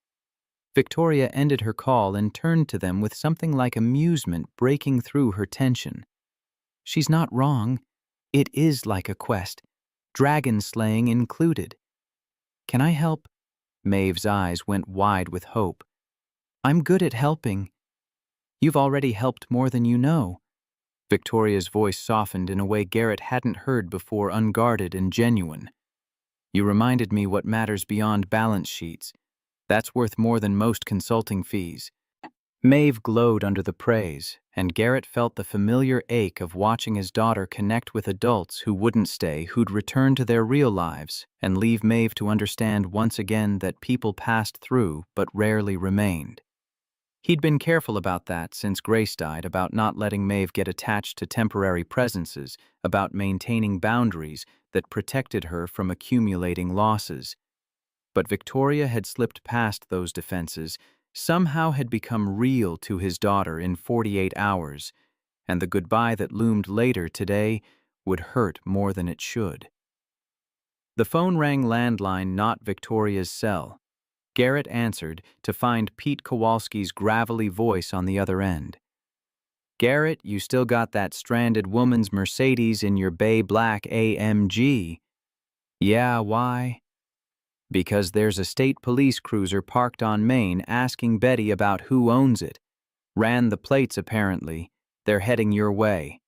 Victoria ended her call and turned to them with something like amusement breaking through her tension. She's not wrong. It is like a quest, dragon slaying included. Can I help? Maeve's eyes went wide with hope. I'm good at helping. You've already helped more than you know. Victoria's voice softened in a way Garrett hadn't heard before, unguarded and genuine. You reminded me what matters beyond balance sheets. That's worth more than most consulting fees. Maeve glowed under the praise, and Garrett felt the familiar ache of watching his daughter connect with adults who wouldn't stay, who'd return to their real lives, and leave Maeve to understand once again that people passed through but rarely remained. He'd been careful about that since Grace died, about not letting Maeve get attached to temporary presences, about maintaining boundaries that protected her from accumulating losses. But Victoria had slipped past those defenses, somehow had become real to his daughter in 48 hours, and the goodbye that loomed later today would hurt more than it should. The phone rang landline, not Victoria's cell. Garrett answered to find Pete Kowalski's gravelly voice on the other end. Garrett, you still got that stranded woman's Mercedes in your bay black AMG. Yeah, why? Because there's a state police cruiser parked on Main asking Betty about who owns it. Ran the plates apparently. They're heading your way."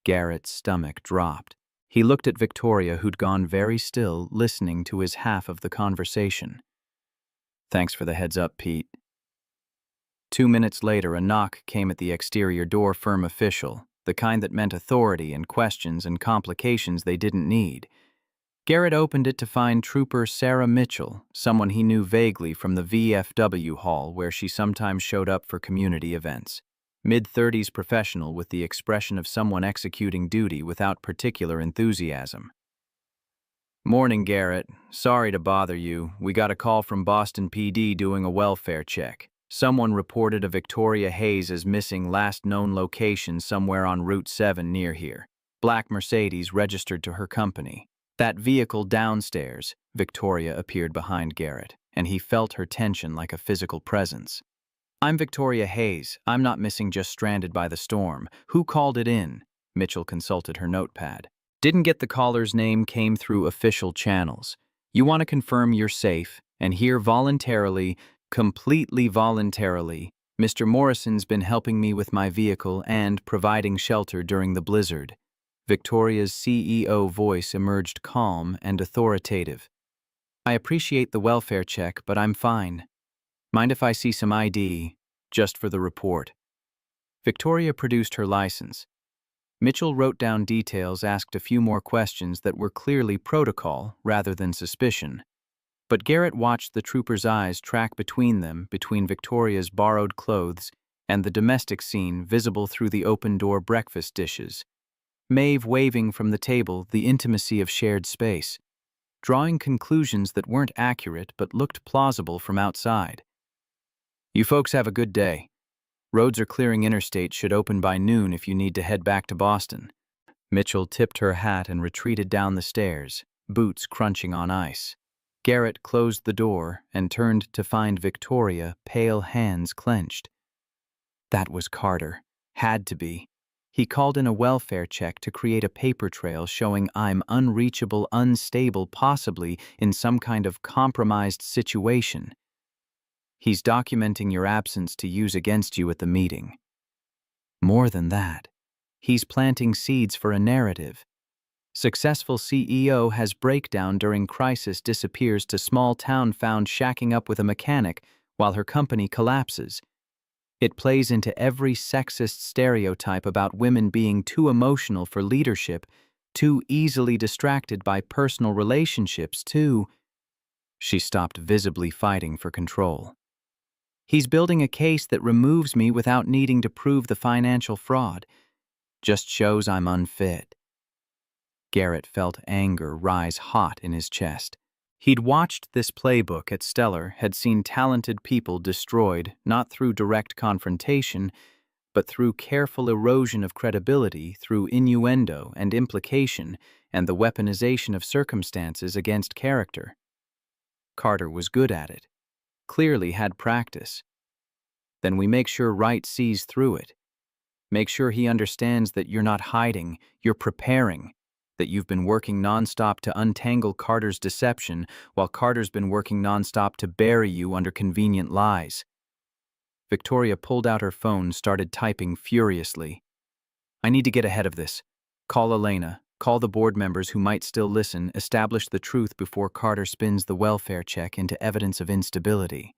Garrett's stomach dropped. He looked at Victoria, who'd gone very still, listening to his half of the conversation. "Thanks for the heads up, Pete." 2 minutes later, a knock came at the exterior door. Firm official, the kind that meant authority and questions and complications they didn't need. Garrett opened it to find Trooper Sarah Mitchell, someone he knew vaguely from the VFW hall where she sometimes showed up for community events. Mid-30s professional with the expression of someone executing duty without particular enthusiasm. "Morning, Garrett. Sorry to bother you. We got a call from Boston PD doing a welfare check. Someone reported a Victoria Hayes as missing, last known location somewhere on Route 7 near here. Black Mercedes registered to her company. That vehicle downstairs." Victoria appeared behind Garrett, and he felt her tension like a physical presence. "I'm Victoria Hayes. I'm not missing, just stranded by the storm. Who called it in?" Mitchell consulted her notepad. "Didn't get the caller's name, came through official channels. You want to confirm you're safe, and here voluntarily, completely voluntarily, Mr. Morrison's been helping me with my vehicle and providing shelter during the blizzard." Victoria's CEO voice emerged calm and authoritative. "I appreciate the welfare check, but I'm fine. Mind if I see some ID, just for the report?" Victoria produced her license. Mitchell wrote down details, asked a few more questions that were clearly protocol rather than suspicion. But Garrett watched the trooper's eyes track between them, between Victoria's borrowed clothes and the domestic scene visible through the open-door breakfast dishes. Maeve waving from the table, the intimacy of shared space, drawing conclusions that weren't accurate but looked plausible from outside. "You folks have a good day. Roads are clearing, interstate should open by noon if you need to head back to Boston." Mitchell tipped her hat and retreated down the stairs, boots crunching on ice. Garrett closed the door and turned to find Victoria, pale hands clenched. That was Carter. Had to be. He called in a welfare check to create a paper trail showing I'm unreachable, unstable, possibly in some kind of compromised situation. He's documenting your absence to use against you at the meeting. More than that, he's planting seeds for a narrative. Successful CEO has breakdown during crisis, disappears to small town, found shacking up with a mechanic while her company collapses. It plays into every sexist stereotype about women being too emotional for leadership, too easily distracted by personal relationships, too. She stopped, visibly fighting for control. He's building a case that removes me without needing to prove the financial fraud. Just shows I'm unfit. Garrett felt anger rise hot in his chest. He'd watched this playbook at Stellar, had seen talented people destroyed not through direct confrontation, but through careful erosion of credibility, through innuendo and implication, and the weaponization of circumstances against character. Carter was good at it. Clearly had practice. Then we make sure Wright sees through it. Make sure he understands that you're not hiding, you're preparing, that you've been working nonstop to untangle Carter's deception while Carter's been working nonstop to bury you under convenient lies. Victoria pulled out her phone, started typing furiously. "I need to get ahead of this. Call Elena, call the board members who might still listen, establish the truth before Carter spins the welfare check into evidence of instability."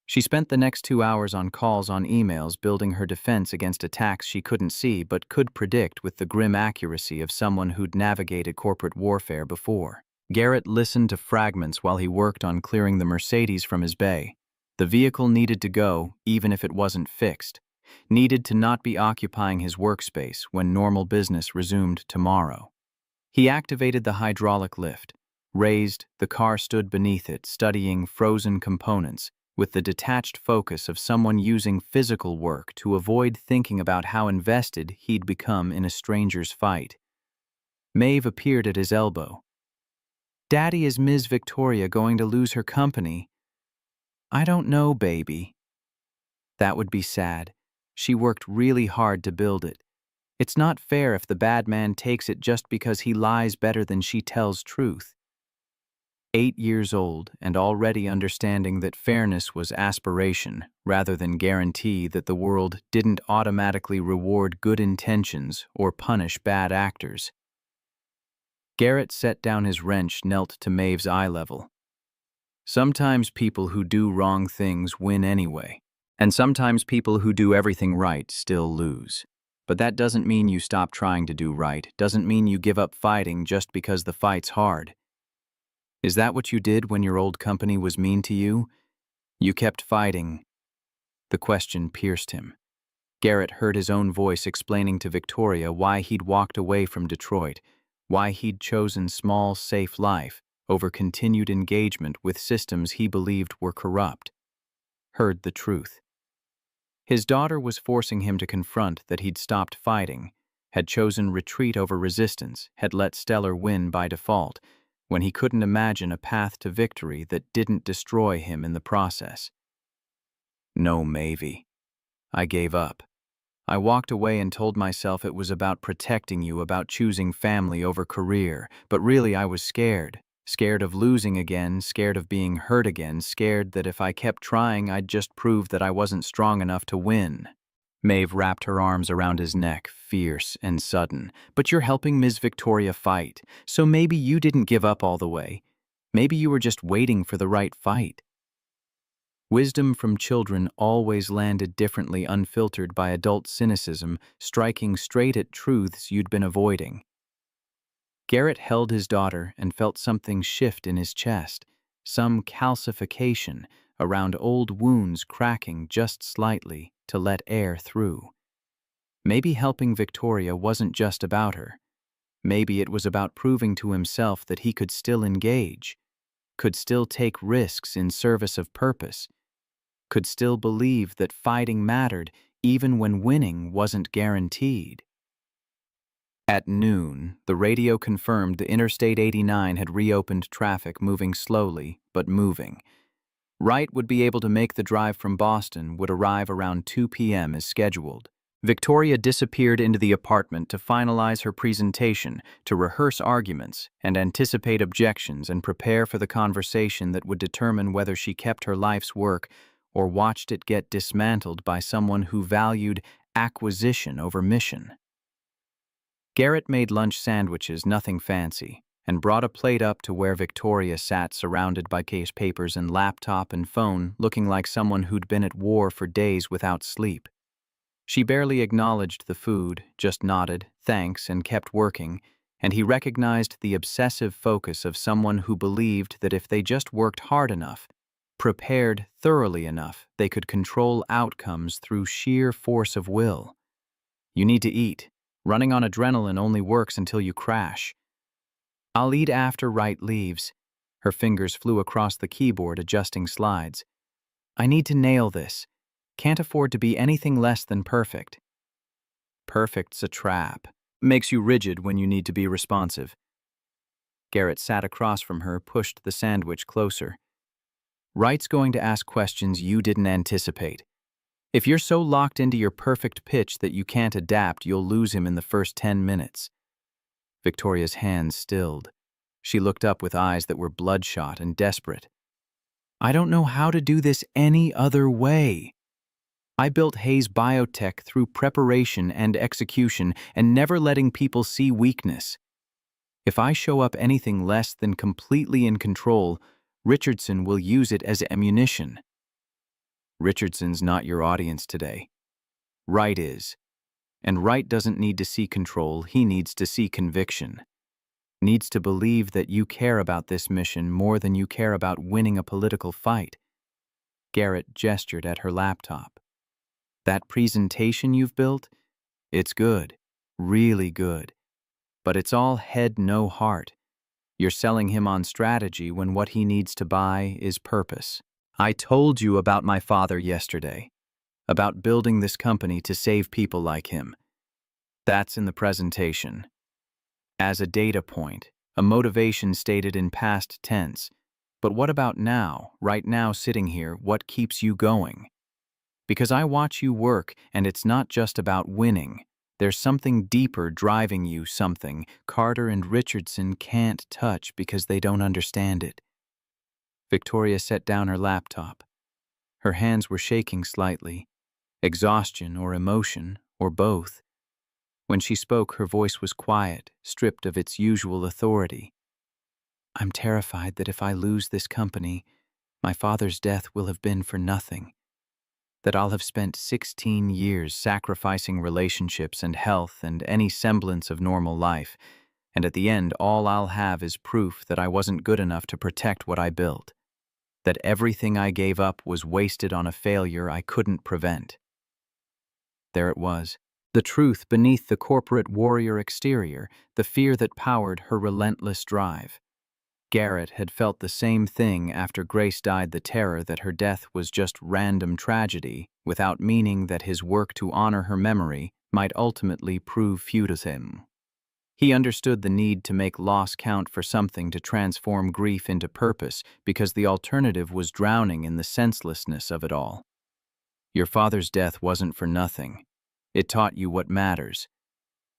She spent the next 2 hours on calls, on emails, building her defense against attacks she couldn't see but could predict with the grim accuracy of someone who'd navigated corporate warfare before. Garrett listened to fragments while he worked on clearing the Mercedes from his bay. The vehicle needed to go, even if it wasn't fixed. Needed to not be occupying his workspace when normal business resumed tomorrow. He activated the hydraulic lift. Raised, the car stood beneath it, studying frozen components, with the detached focus of someone using physical work to avoid thinking about how invested he'd become in a stranger's fight. Maeve appeared at his elbow. "Daddy, is Ms. Victoria going to lose her company?" "I don't know, baby." "That would be sad. She worked really hard to build it. It's not fair if the bad man takes it just because he lies better than she tells truth." 8 years old and already understanding that fairness was aspiration rather than guarantee that the world didn't automatically reward good intentions or punish bad actors. Garrett set down his wrench, knelt to Maeve's eye level. Sometimes people who do wrong things win anyway, and sometimes people who do everything right still lose. But that doesn't mean you stop trying to do right, doesn't mean you give up fighting just because the fight's hard. Is that what you did when your old company was mean to you? You kept fighting. The question pierced him. Garrett heard his own voice explaining to Victoria why he'd walked away from Detroit, why he'd chosen small, safe life over continued engagement with systems he believed were corrupt. Heard the truth. His daughter was forcing him to confront that he'd stopped fighting, had chosen retreat over resistance, had let Stellar win by default, when he couldn't imagine a path to victory that didn't destroy him in the process. No, Maeve. I gave up. I walked away and told myself it was about protecting you, about choosing family over career, but really I was scared. Scared of losing again, scared of being hurt again, scared that if I kept trying I'd just prove that I wasn't strong enough to win. Maeve wrapped her arms around his neck, fierce and sudden. But you're helping Ms. Victoria fight, so maybe you didn't give up all the way. Maybe you were just waiting for the right fight. Wisdom from children always landed differently, unfiltered by adult cynicism, striking straight at truths you'd been avoiding. Garrett held his daughter and felt something shift in his chest, some calcification around old wounds cracking just slightly to let air through. Maybe helping Victoria wasn't just about her. Maybe it was about proving to himself that he could still engage, could still take risks in service of purpose, could still believe that fighting mattered even when winning wasn't guaranteed. At noon, the radio confirmed the Interstate 89 had reopened traffic, moving slowly, but moving. Wright would be able to make the drive from Boston, would arrive around 2 p.m. as scheduled. Victoria disappeared into the apartment to finalize her presentation, to rehearse arguments and anticipate objections and prepare for the conversation that would determine whether she kept her life's work or watched it get dismantled by someone who valued acquisition over mission. Garrett made lunch sandwiches, nothing fancy, and brought a plate up to where Victoria sat surrounded by case papers and laptop and phone, looking like someone who'd been at war for days without sleep. She barely acknowledged the food, just nodded, thanks, and kept working, and he recognized the obsessive focus of someone who believed that if they just worked hard enough, prepared thoroughly enough, they could control outcomes through sheer force of will. You need to eat. Running on adrenaline only works until you crash. I'll eat after Wright leaves. Her fingers flew across the keyboard, adjusting slides. I need to nail this. Can't afford to be anything less than perfect. Perfect's a trap. Makes you rigid when you need to be responsive. Garrett sat across from her, pushed the sandwich closer. Wright's going to ask questions you didn't anticipate. If you're so locked into your perfect pitch that you can't adapt, you'll lose him in the first 10 minutes. Victoria's hands stilled. She looked up with eyes that were bloodshot and desperate. I don't know how to do this any other way. I built Hayes Biotech through preparation and execution and never letting people see weakness. If I show up anything less than completely in control, Richardson will use it as ammunition. Richardson's not your audience today. Wright is. And Wright doesn't need to see control, he needs to see conviction. Needs to believe that you care about this mission more than you care about winning a political fight. Garrett gestured at her laptop. That presentation you've built? It's good. Really good. But it's all head, no heart. You're selling him on strategy when what he needs to buy is purpose. I told you about my father yesterday, about building this company to save people like him. That's in the presentation. As a data point, a motivation stated in past tense. But what about now, right now sitting here, what keeps you going? Because I watch you work, and it's not just about winning. There's something deeper driving you, something Carter and Richardson can't touch because they don't understand it. Victoria set down her laptop. Her hands were shaking slightly. Exhaustion or emotion, or both. When she spoke, her voice was quiet, stripped of its usual authority. I'm terrified that if I lose this company, my father's death will have been for nothing. That I'll have spent 16 years sacrificing relationships and health and any semblance of normal life, and at the end all I'll have is proof that I wasn't good enough to protect what I built. That everything I gave up was wasted on a failure I couldn't prevent. There it was, the truth beneath the corporate warrior exterior, the fear that powered her relentless drive. Garrett had felt the same thing after Grace died, the terror that her death was just random tragedy, without meaning that his work to honor her memory might ultimately prove futile. He understood the need to make loss count for something to transform grief into purpose, because the alternative was drowning in the senselessness of it all. Your father's death wasn't for nothing. It taught you what matters.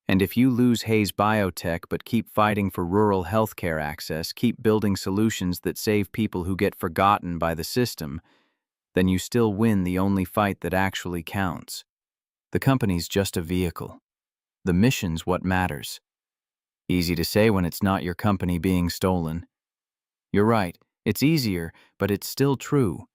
And if you lose Hayes Biotech but keep fighting for rural healthcare access, keep building solutions that save people who get forgotten by the system, then you still win the only fight that actually counts. The company's just a vehicle. The mission's what matters. Easy to say when it's not your company being stolen. You're right, it's easier, but it's still true.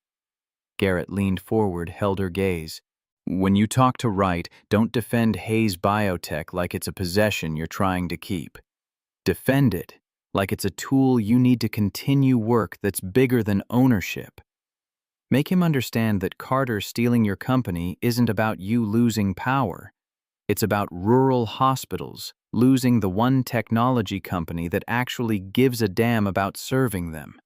Garrett leaned forward, held her gaze. When you talk to Wright, don't defend Hayes Biotech like it's a possession you're trying to keep. Defend it like it's a tool you need to continue work that's bigger than ownership. Make him understand that Carter stealing your company isn't about you losing power. It's about rural hospitals losing the one technology company that actually gives a damn about serving them.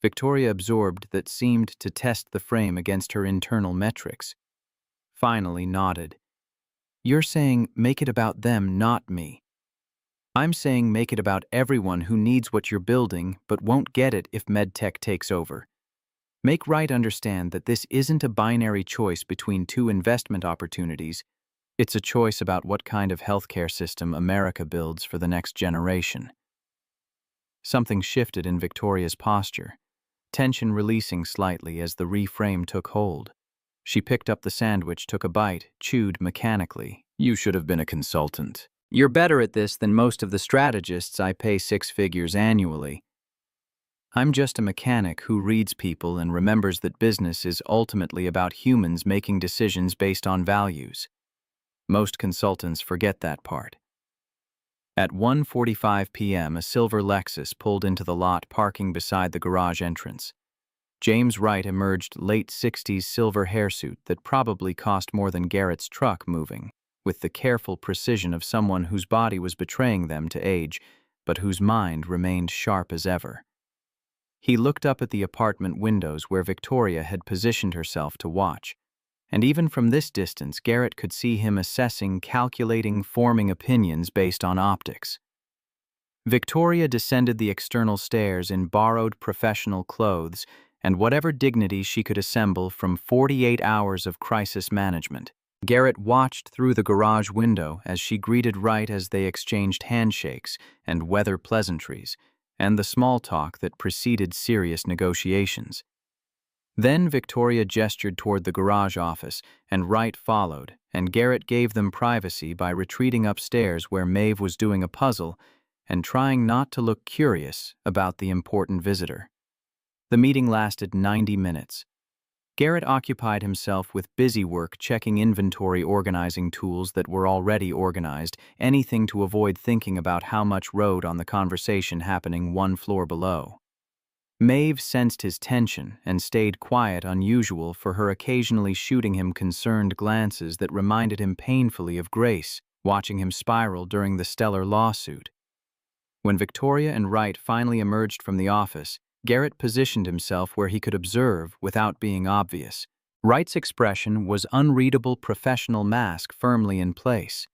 Victoria absorbed that seemed to test the frame against her internal metrics. Finally nodded. You're saying make it about them, not me. I'm saying make it about everyone who needs what you're building but won't get it if MedTech takes over. Make Wright understand that this isn't a binary choice between two investment opportunities. It's a choice about what kind of healthcare system America builds for the next generation. Something shifted in Victoria's posture, tension releasing slightly as the reframe took hold. She picked up the sandwich, took a bite, chewed mechanically. You should have been a consultant. You're better at this than most of the strategists I pay 6 figures annually. I'm just a mechanic who reads people and remembers that business is ultimately about humans making decisions based on values. Most consultants forget that part. At 1:45 p.m., a silver Lexus pulled into the lot, parking beside the garage entrance. James Wright emerged, late 60s silver hairsuit that probably cost more than Garrett's truck moving, with the careful precision of someone whose body was betraying them to age, but whose mind remained sharp as ever. He looked up at the apartment windows where Victoria had positioned herself to watch, and even from this distance Garrett could see him assessing, calculating, forming opinions based on optics. Victoria descended the external stairs in borrowed professional clothes and whatever dignity she could assemble from 48 hours of crisis management. Garrett watched through the garage window as she greeted Wright as they exchanged handshakes and weather pleasantries, and the small talk that preceded serious negotiations. Then Victoria gestured toward the garage office, and Wright followed, and Garrett gave them privacy by retreating upstairs where Maeve was doing a puzzle and trying not to look curious about the important visitor. The meeting lasted 90 minutes. Garrett occupied himself with busy work checking inventory organizing tools that were already organized, anything to avoid thinking about how much rode on the conversation happening one floor below. Maeve sensed his tension and stayed quiet, unusual for her, occasionally shooting him concerned glances that reminded him painfully of Grace, watching him spiral during the Stellar lawsuit. When Victoria and Wright finally emerged from the office, Garrett positioned himself where he could observe without being obvious. Wright's expression was unreadable, professional mask firmly in place.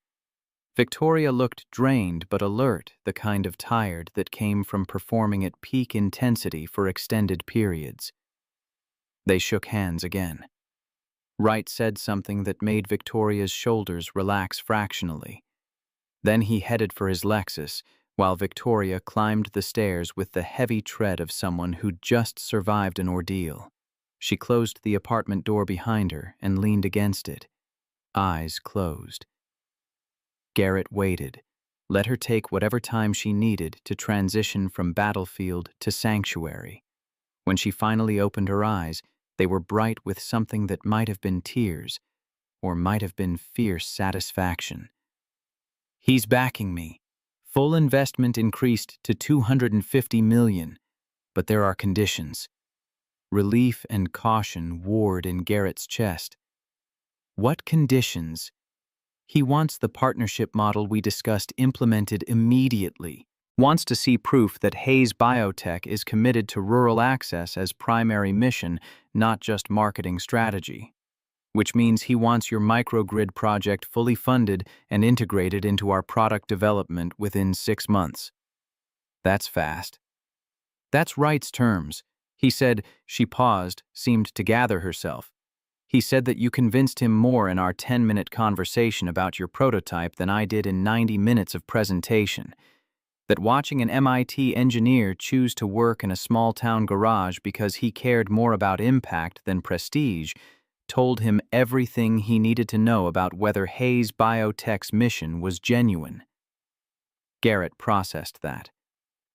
Victoria looked drained but alert, the kind of tired that came from performing at peak intensity for extended periods. They shook hands again. Wright said something that made Victoria's shoulders relax fractionally. Then he headed for his Lexus, while Victoria climbed the stairs with the heavy tread of someone who'd just survived an ordeal. She closed the apartment door behind her and leaned against it, eyes closed. Garrett waited, let her take whatever time she needed to transition from battlefield to sanctuary. When she finally opened her eyes, they were bright with something that might have been tears, or might have been fierce satisfaction. He's backing me. Full investment increased to $250 million, but there are conditions. Relief and caution warred in Garrett's chest. What conditions? He wants the partnership model we discussed implemented immediately. Wants to see proof that Hayes Biotech is committed to rural access as primary mission, not just marketing strategy. Which means he wants your microgrid project fully funded and integrated into our product development within 6 months. That's fast. That's Wright's terms. He said. She paused, seemed to gather herself. He said that you convinced him more in our 10-minute conversation about your prototype than I did in 90 minutes of presentation. That watching an MIT engineer choose to work in a small-town garage because he cared more about impact than prestige told him everything he needed to know about whether Hayes Biotech's mission was genuine. Garrett processed that.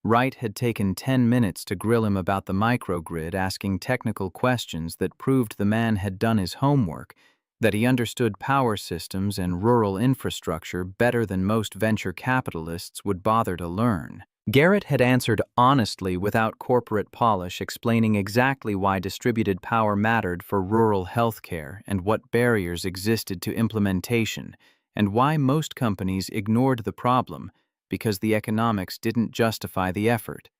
Wright had taken 10 minutes to grill him about the microgrid, asking technical questions that proved the man had done his homework, that he understood power systems and rural infrastructure better than most venture capitalists would bother to learn. Garrett had answered honestly without corporate polish, explaining exactly why distributed power mattered for rural healthcare and what barriers existed to implementation, and why most companies ignored the problem because the economics didn't justify the effort.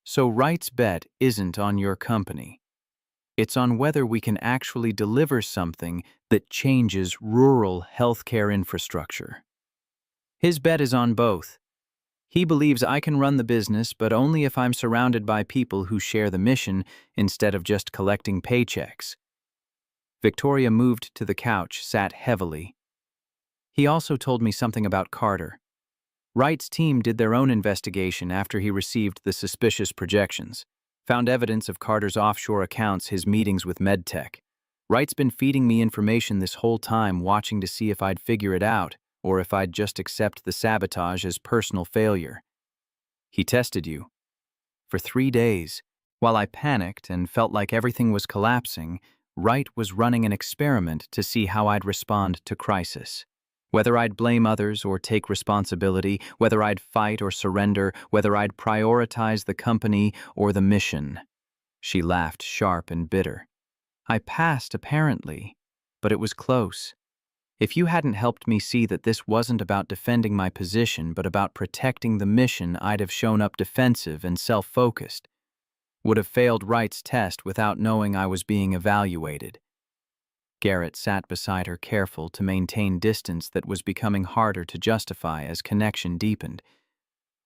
So Wright's bet isn't on your company. It's on whether we can actually deliver something that changes rural healthcare infrastructure. His bet is on both. He believes I can run the business, but only if I'm surrounded by people who share the mission instead of just collecting paychecks. Victoria moved to the couch, sat heavily. He also told me something about Carter. Wright's team did their own investigation after he received the suspicious projections. Found evidence of Carter's offshore accounts, his meetings with MedTech. Wright's been feeding me information this whole time, watching to see if I'd figure it out, or if I'd just accept the sabotage as personal failure. He tested you. For 3 days, while I panicked and felt like everything was collapsing, Wright was running an experiment to see how I'd respond to crisis. Whether I'd blame others or take responsibility, whether I'd fight or surrender, whether I'd prioritize the company or the mission. She laughed, sharp and bitter. I passed, apparently, but it was close. If you hadn't helped me see that this wasn't about defending my position but about protecting the mission, I'd have shown up defensive and self-focused. Would have failed Wright's test without knowing I was being evaluated. Garrett sat beside her, careful to maintain distance that was becoming harder to justify as connection deepened.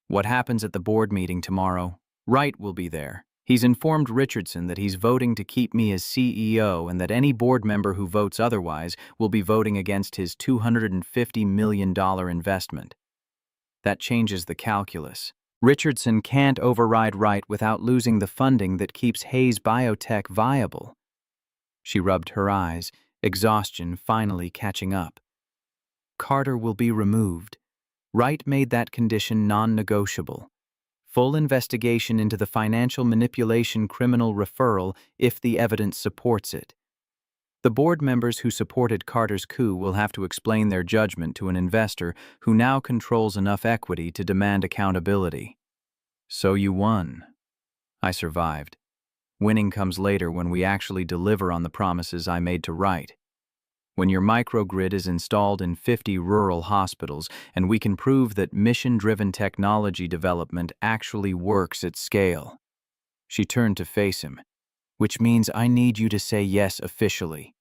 What happens at the board meeting tomorrow? Wright will be there. He's informed Richardson that he's voting to keep me as CEO and that any board member who votes otherwise will be voting against his $250 million investment. That changes the calculus. Richardson can't override Wright without losing the funding that keeps Hayes Biotech viable. She rubbed her eyes, exhaustion finally catching up. Carter will be removed. Wright made that condition non-negotiable. Full investigation into the financial manipulation criminal referral if the evidence supports it. The board members who supported Carter's coup will have to explain their judgment to an investor who now controls enough equity to demand accountability. So you won. I survived. Winning comes later when we actually deliver on the promises I made to Wright. When your microgrid is installed in 50 rural hospitals and we can prove that mission-driven technology development actually works at scale. She turned to face him, which means I need you to say yes officially.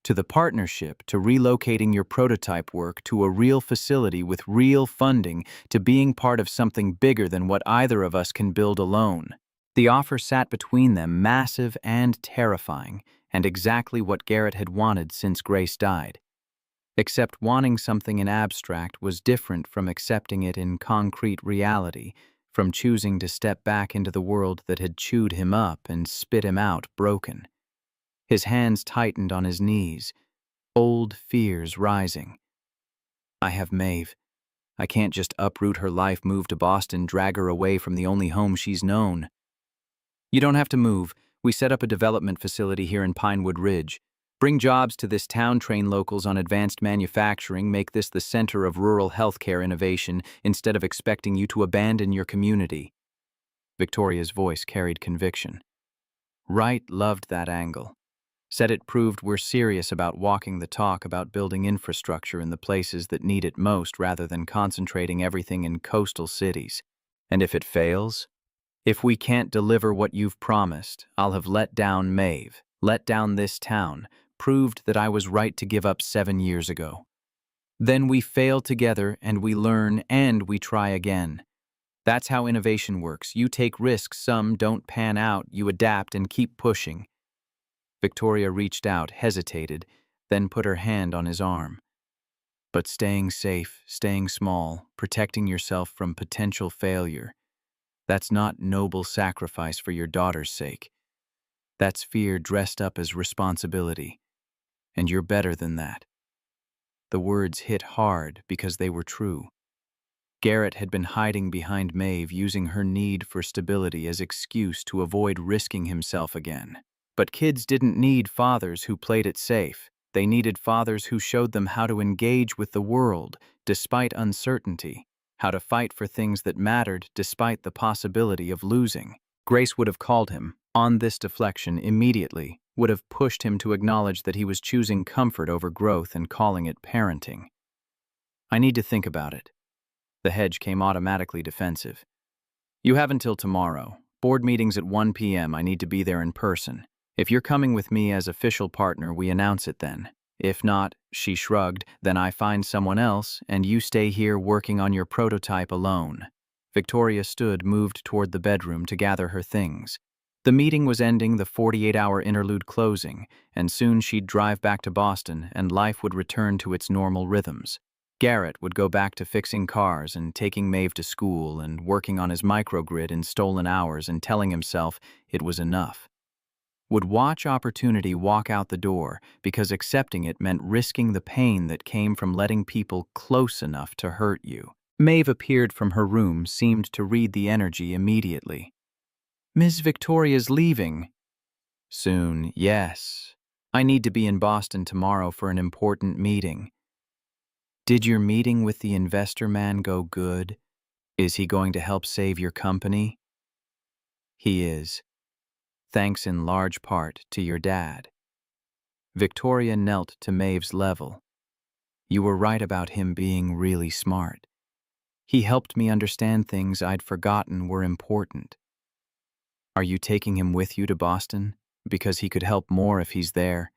To the partnership, to relocating your prototype work to a real facility with real funding, to being part of something bigger than what either of us can build alone. The offer sat between them, massive and terrifying, and exactly what Garrett had wanted since Grace died. Except wanting something in abstract was different from accepting it in concrete reality, from choosing to step back into the world that had chewed him up and spit him out broken. His hands tightened on his knees, old fears rising. I have Maeve. I can't just uproot her life, move to Boston, drag her away from the only home she's known. You don't have to move. We set up a development facility here in Pinewood Ridge. Bring jobs to this town, train locals on advanced manufacturing, make this the center of rural healthcare innovation instead of expecting you to abandon your community. Victoria's voice carried conviction. Wright loved that angle. Said it proved we're serious about walking the talk about building infrastructure in the places that need it most rather than concentrating everything in coastal cities. And if it fails? If we can't deliver what you've promised, I'll have let down Maeve, let down this town, proved that I was right to give up 7 years ago. Then we fail together and we learn and we try again. That's how innovation works. You take risks, some don't pan out, you adapt and keep pushing. Victoria reached out, hesitated, then put her hand on his arm. But staying safe, staying small, protecting yourself from potential failure, that's not noble sacrifice for your daughter's sake. That's fear dressed up as responsibility. And you're better than that. The words hit hard because they were true. Garrett had been hiding behind Maeve, using her need for stability as excuse to avoid risking himself again. But kids didn't need fathers who played it safe. They needed fathers who showed them how to engage with the world despite uncertainty, how to fight for things that mattered despite the possibility of losing. Grace would have called him on this deflection immediately, would have pushed him to acknowledge that he was choosing comfort over growth and calling it parenting. I need to think about it. The hedge came automatically defensive. You have until tomorrow. Board meeting's at 1 p.m. I need to be there in person. If you're coming with me as official partner, we announce it then. If not, she shrugged, then I find someone else, and you stay here working on your prototype alone. Victoria stood, moved toward the bedroom to gather her things. The meeting was ending, the 48-hour interlude closing, and soon she'd drive back to Boston and life would return to its normal rhythms. Garrett would go back to fixing cars and taking Maeve to school and working on his microgrid in stolen hours and telling himself it was enough. Would watch opportunity walk out the door because accepting it meant risking the pain that came from letting people close enough to hurt you. Maeve appeared from her room, seemed to read the energy immediately. Ms. Victoria's leaving. Soon, yes. I need to be in Boston tomorrow for an important meeting. Did your meeting with the investor man go good? Is he going to help save your company? He is. Thanks in large part to your dad. Victoria knelt to Maeve's level. You were right about him being really smart. He helped me understand things I'd forgotten were important. Are you taking him with you to Boston? Because he could help more if he's there.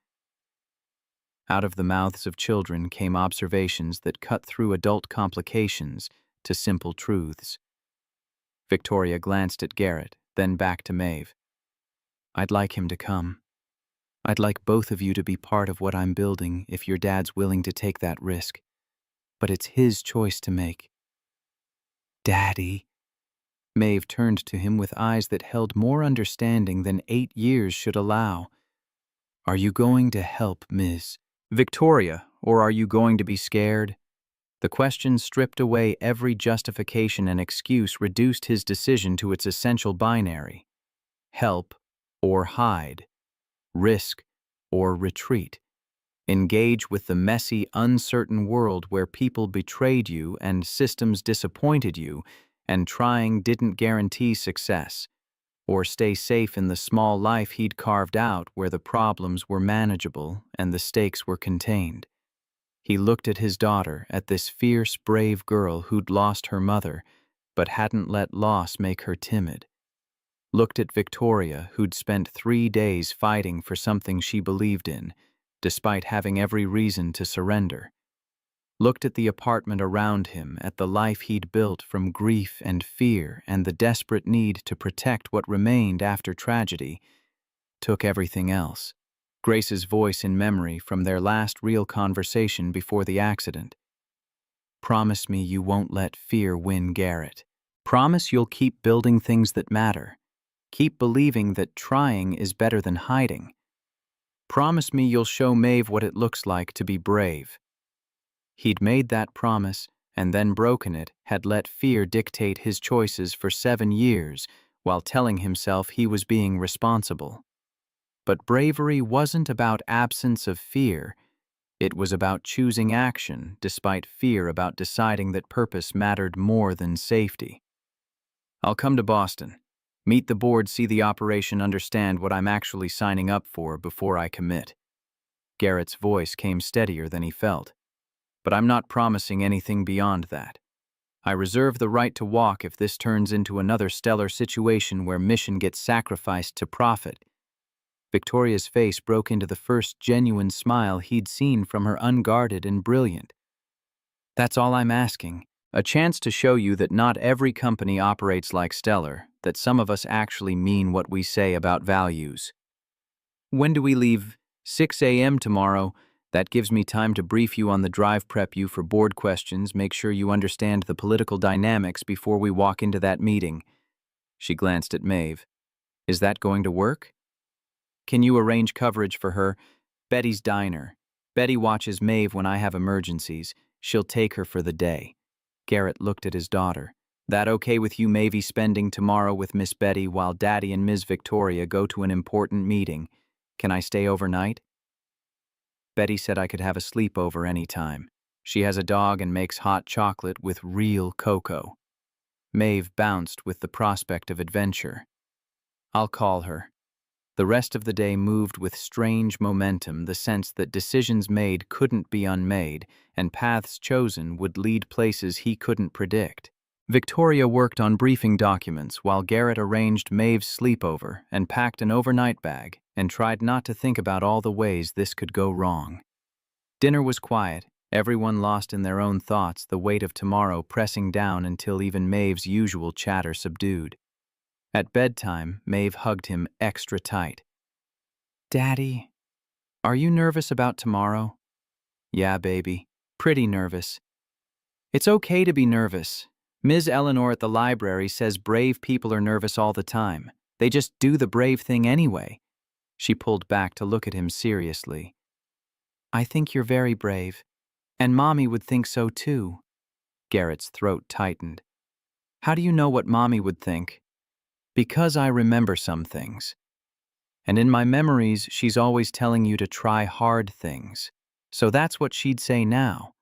Out of the mouths of children came observations that cut through adult complications to simple truths. Victoria glanced at Garrett, then back to Maeve. I'd like him to come. I'd like both of you to be part of what I'm building if your dad's willing to take that risk. But it's his choice to make. Daddy. Maeve turned to him with eyes that held more understanding than 8 years should allow. Are you going to help, Ms. Victoria, or are you going to be scared? The question stripped away every justification and excuse, reduced his decision to its essential binary. Help or hide, risk or retreat. Engage with the messy, uncertain world where people betrayed you and systems disappointed you, and trying didn't guarantee success, or stay safe in the small life he'd carved out where the problems were manageable and the stakes were contained. He looked at his daughter, at this fierce, brave girl who'd lost her mother, but hadn't let loss make her timid. Looked at Victoria, who'd spent 3 days fighting for something she believed in, despite having every reason to surrender. Looked at the apartment around him, at the life he'd built from grief and fear and the desperate need to protect what remained after tragedy. Took everything else. Grace's voice in memory from their last real conversation before the accident. Promise me you won't let fear win, Garrett. Promise you'll keep building things that matter. Keep believing that trying is better than hiding. Promise me you'll show Maeve what it looks like to be brave. He'd made that promise and then broken it, had let fear dictate his choices for 7 years while telling himself he was being responsible. But bravery wasn't about absence of fear. It was about choosing action despite fear about deciding that purpose mattered more than safety. I'll come to Boston. Meet the board, see the operation, understand what I'm actually signing up for before I commit. Garrett's voice came steadier than he felt. But I'm not promising anything beyond that. I reserve the right to walk if this turns into another stellar situation where mission gets sacrificed to profit. Victoria's face broke into the first genuine smile he'd seen from her, unguarded and brilliant. That's all I'm asking. A chance to show you that not every company operates like Stellar, that some of us actually mean what we say about values. When do we leave? 6 a.m. tomorrow. That gives me time to brief you on the drive, prep you for board questions, make sure you understand the political dynamics before we walk into that meeting. She glanced at Maeve. Is that going to work? Can you arrange coverage for her? Betty's diner. Betty watches Maeve when I have emergencies. She'll take her for the day. Garrett looked at his daughter. That okay with you, Maeve, spending tomorrow with Miss Betty while Daddy and Ms. Victoria go to an important meeting? Can I stay overnight? Betty said I could have a sleepover any time. She has a dog and makes hot chocolate with real cocoa. Maeve bounced with the prospect of adventure. I'll call her. The rest of the day moved with strange momentum, the sense that decisions made couldn't be unmade, and paths chosen would lead places he couldn't predict. Victoria worked on briefing documents while Garrett arranged Maeve's sleepover and packed an overnight bag and tried not to think about all the ways this could go wrong. Dinner was quiet, everyone lost in their own thoughts, the weight of tomorrow pressing down until even Maeve's usual chatter subdued. At bedtime, Maeve hugged him extra tight. Daddy, are you nervous about tomorrow? Yeah, baby, pretty nervous. It's okay to be nervous. Ms. Eleanor at the library says brave people are nervous all the time. They just do the brave thing anyway. She pulled back to look at him seriously. I think you're very brave, and Mommy would think so too. Garrett's throat tightened. How do you know what Mommy would think? Because I remember some things. And in my memories, she's always telling you to try hard things. So that's what she'd say now.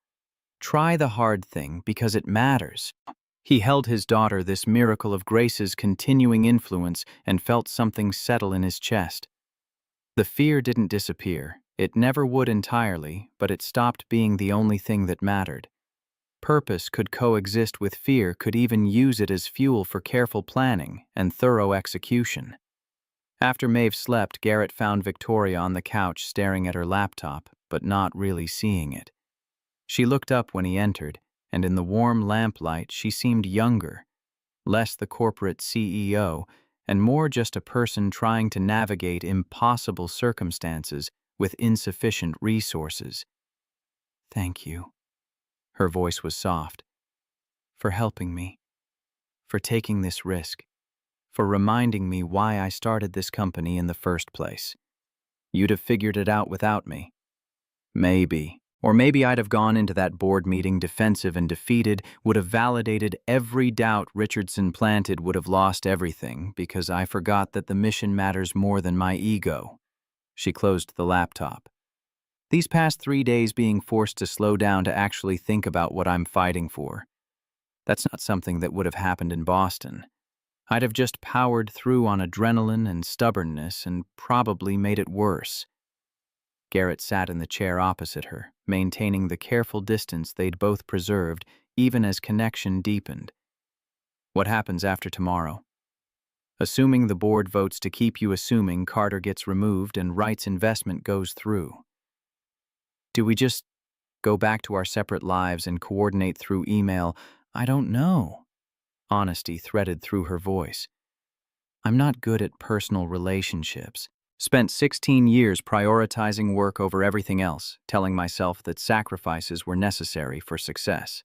Try the hard thing because it matters. He held his daughter, this miracle of Grace's continuing influence, and felt something settle in his chest. The fear didn't disappear. It never would entirely, but it stopped being the only thing that mattered. Purpose could coexist with fear, could even use it as fuel for careful planning and thorough execution. After Maeve slept, Garrett found Victoria on the couch staring at her laptop, but not really seeing it. She looked up when he entered, and in the warm lamplight she seemed younger, less the corporate CEO, and more just a person trying to navigate impossible circumstances with insufficient resources. Thank you. Her voice was soft. For helping me. For taking this risk. For reminding me why I started this company in the first place. You'd have figured it out without me. Maybe. Or maybe I'd have gone into that board meeting defensive and defeated, would have validated every doubt Richardson planted, would have lost everything, because I forgot that the mission matters more than my ego. She closed the laptop. These past 3 days being forced to slow down to actually think about what I'm fighting for. That's not something that would have happened in Boston. I'd have just powered through on adrenaline and stubbornness and probably made it worse. Garrett sat in the chair opposite her, maintaining the careful distance they'd both preserved, even as connection deepened. What happens after tomorrow? Assuming the board votes to keep you, assuming Carter gets removed and Wright's investment goes through. Do we just go back to our separate lives and coordinate through email? I don't know. Honesty threaded through her voice. I'm not good at personal relationships, Spent 16 years prioritizing work over everything else, telling myself that sacrifices were necessary for success.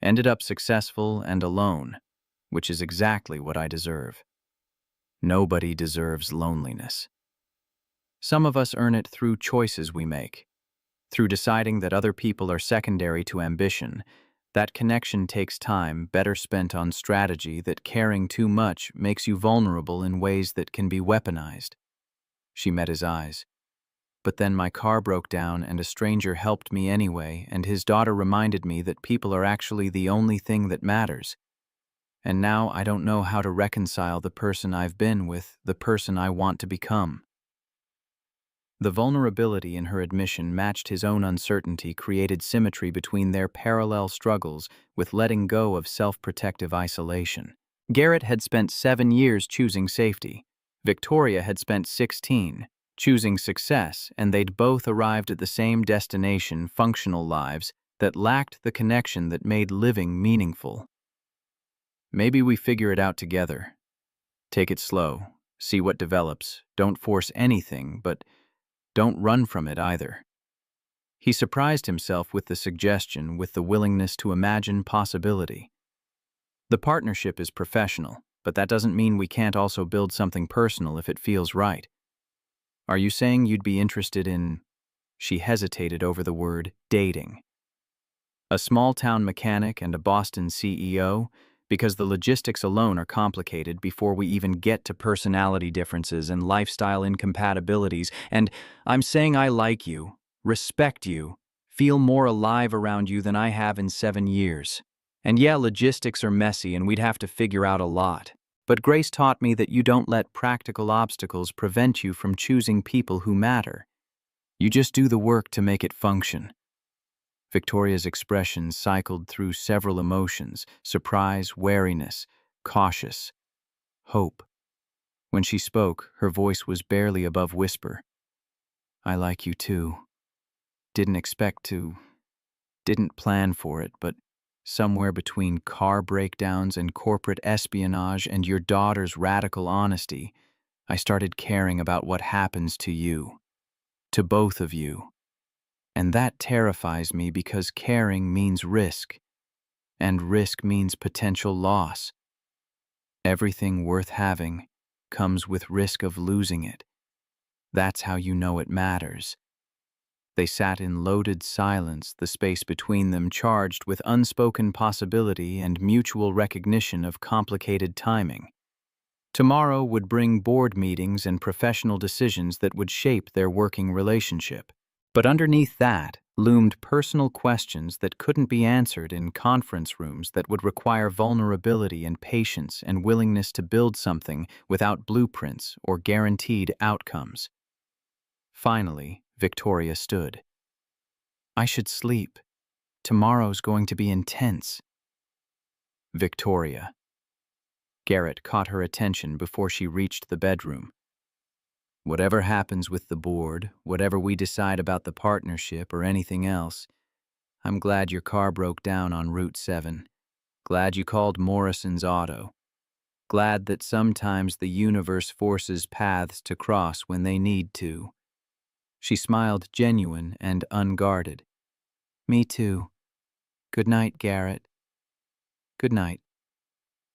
Ended up successful and alone, which is exactly what I deserve. Nobody deserves loneliness. Some of us earn it through choices we make. Through deciding that other people are secondary to ambition, that connection takes time better spent on strategy that caring too much makes you vulnerable in ways that can be weaponized. She met his eyes. But then my car broke down and a stranger helped me anyway, and his daughter reminded me that people are actually the only thing that matters. And now I don't know how to reconcile the person I've been with the person I want to become. The vulnerability in her admission matched his own uncertainty, created symmetry between their parallel struggles with letting go of self-protective isolation. Garrett had spent 7 years choosing safety. Victoria had spent 16, choosing success, and they'd both arrived at the same destination, functional lives, that lacked the connection that made living meaningful. Maybe we figure it out together. Take it slow, see what develops, don't force anything, but don't run from it either. He surprised himself with the suggestion, with the willingness to imagine possibility. The partnership is professional, but that doesn't mean we can't also build something personal if it feels right. Are you saying you'd be interested in— She hesitated over the word dating. A small-town mechanic and a Boston CEO? Because the logistics alone are complicated before we even get to personality differences and lifestyle incompatibilities. And I'm saying I like you, respect you, feel more alive around you than I have in 7 years. And yeah, logistics are messy and we'd have to figure out a lot. But Grace taught me that you don't let practical obstacles prevent you from choosing people who matter. You just do the work to make it function. Victoria's expression cycled through several emotions: surprise, wariness, cautious, hope. When she spoke, her voice was barely above whisper. I like you too. Didn't expect to, didn't plan for it, but somewhere between car breakdowns and corporate espionage and your daughter's radical honesty, I started caring about what happens to you, to both of you. And that terrifies me because caring means risk, and risk means potential loss. Everything worth having comes with risk of losing it. That's how you know it matters. They sat in loaded silence, the space between them charged with unspoken possibility and mutual recognition of complicated timing. Tomorrow would bring board meetings and professional decisions that would shape their working relationship. But underneath that loomed personal questions that couldn't be answered in conference rooms, that would require vulnerability and patience and willingness to build something without blueprints or guaranteed outcomes. Finally, Victoria stood. I should sleep. Tomorrow's going to be intense. Victoria. Garrett caught her attention before she reached the bedroom. Whatever happens with the board, whatever we decide about the partnership or anything else, I'm glad your car broke down on Route 7. Glad you called Morrison's Auto. Glad that sometimes the universe forces paths to cross when they need to. She smiled, genuine and unguarded. Me too. Good night, Garrett. Good night.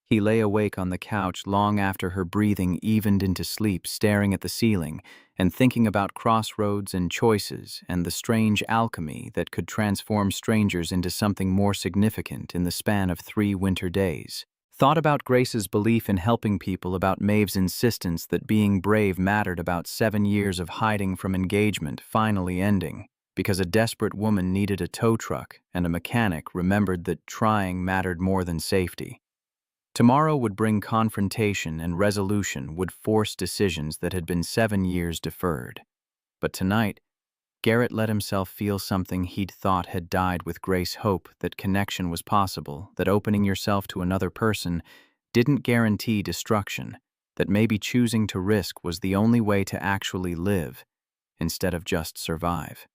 He lay awake on the couch long after her breathing evened into sleep, staring at the ceiling and thinking about crossroads and choices and the strange alchemy that could transform strangers into something more significant in the span of 3 winter days. Thought about Grace's belief in helping people, about Maeve's insistence that being brave mattered, about 7 years of hiding from engagement finally ending because a desperate woman needed a tow truck and a mechanic remembered that trying mattered more than safety. Tomorrow would bring confrontation and resolution, would force decisions that had been 7 years deferred. But tonight, Garrett let himself feel something he'd thought had died with Grace: hope that connection was possible, that opening yourself to another person didn't guarantee destruction, that maybe choosing to risk was the only way to actually live instead of just survive.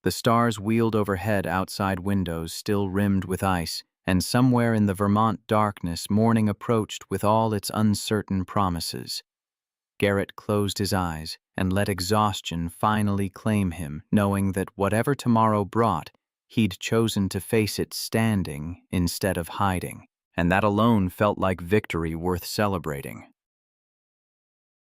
The stars wheeled overhead, outside windows still rimmed with ice, and somewhere in the Vermont darkness morning approached with all its uncertain promises. Garrett closed his eyes and let exhaustion finally claim him, knowing that whatever tomorrow brought, he'd chosen to face it standing instead of hiding. And that alone felt like victory worth celebrating.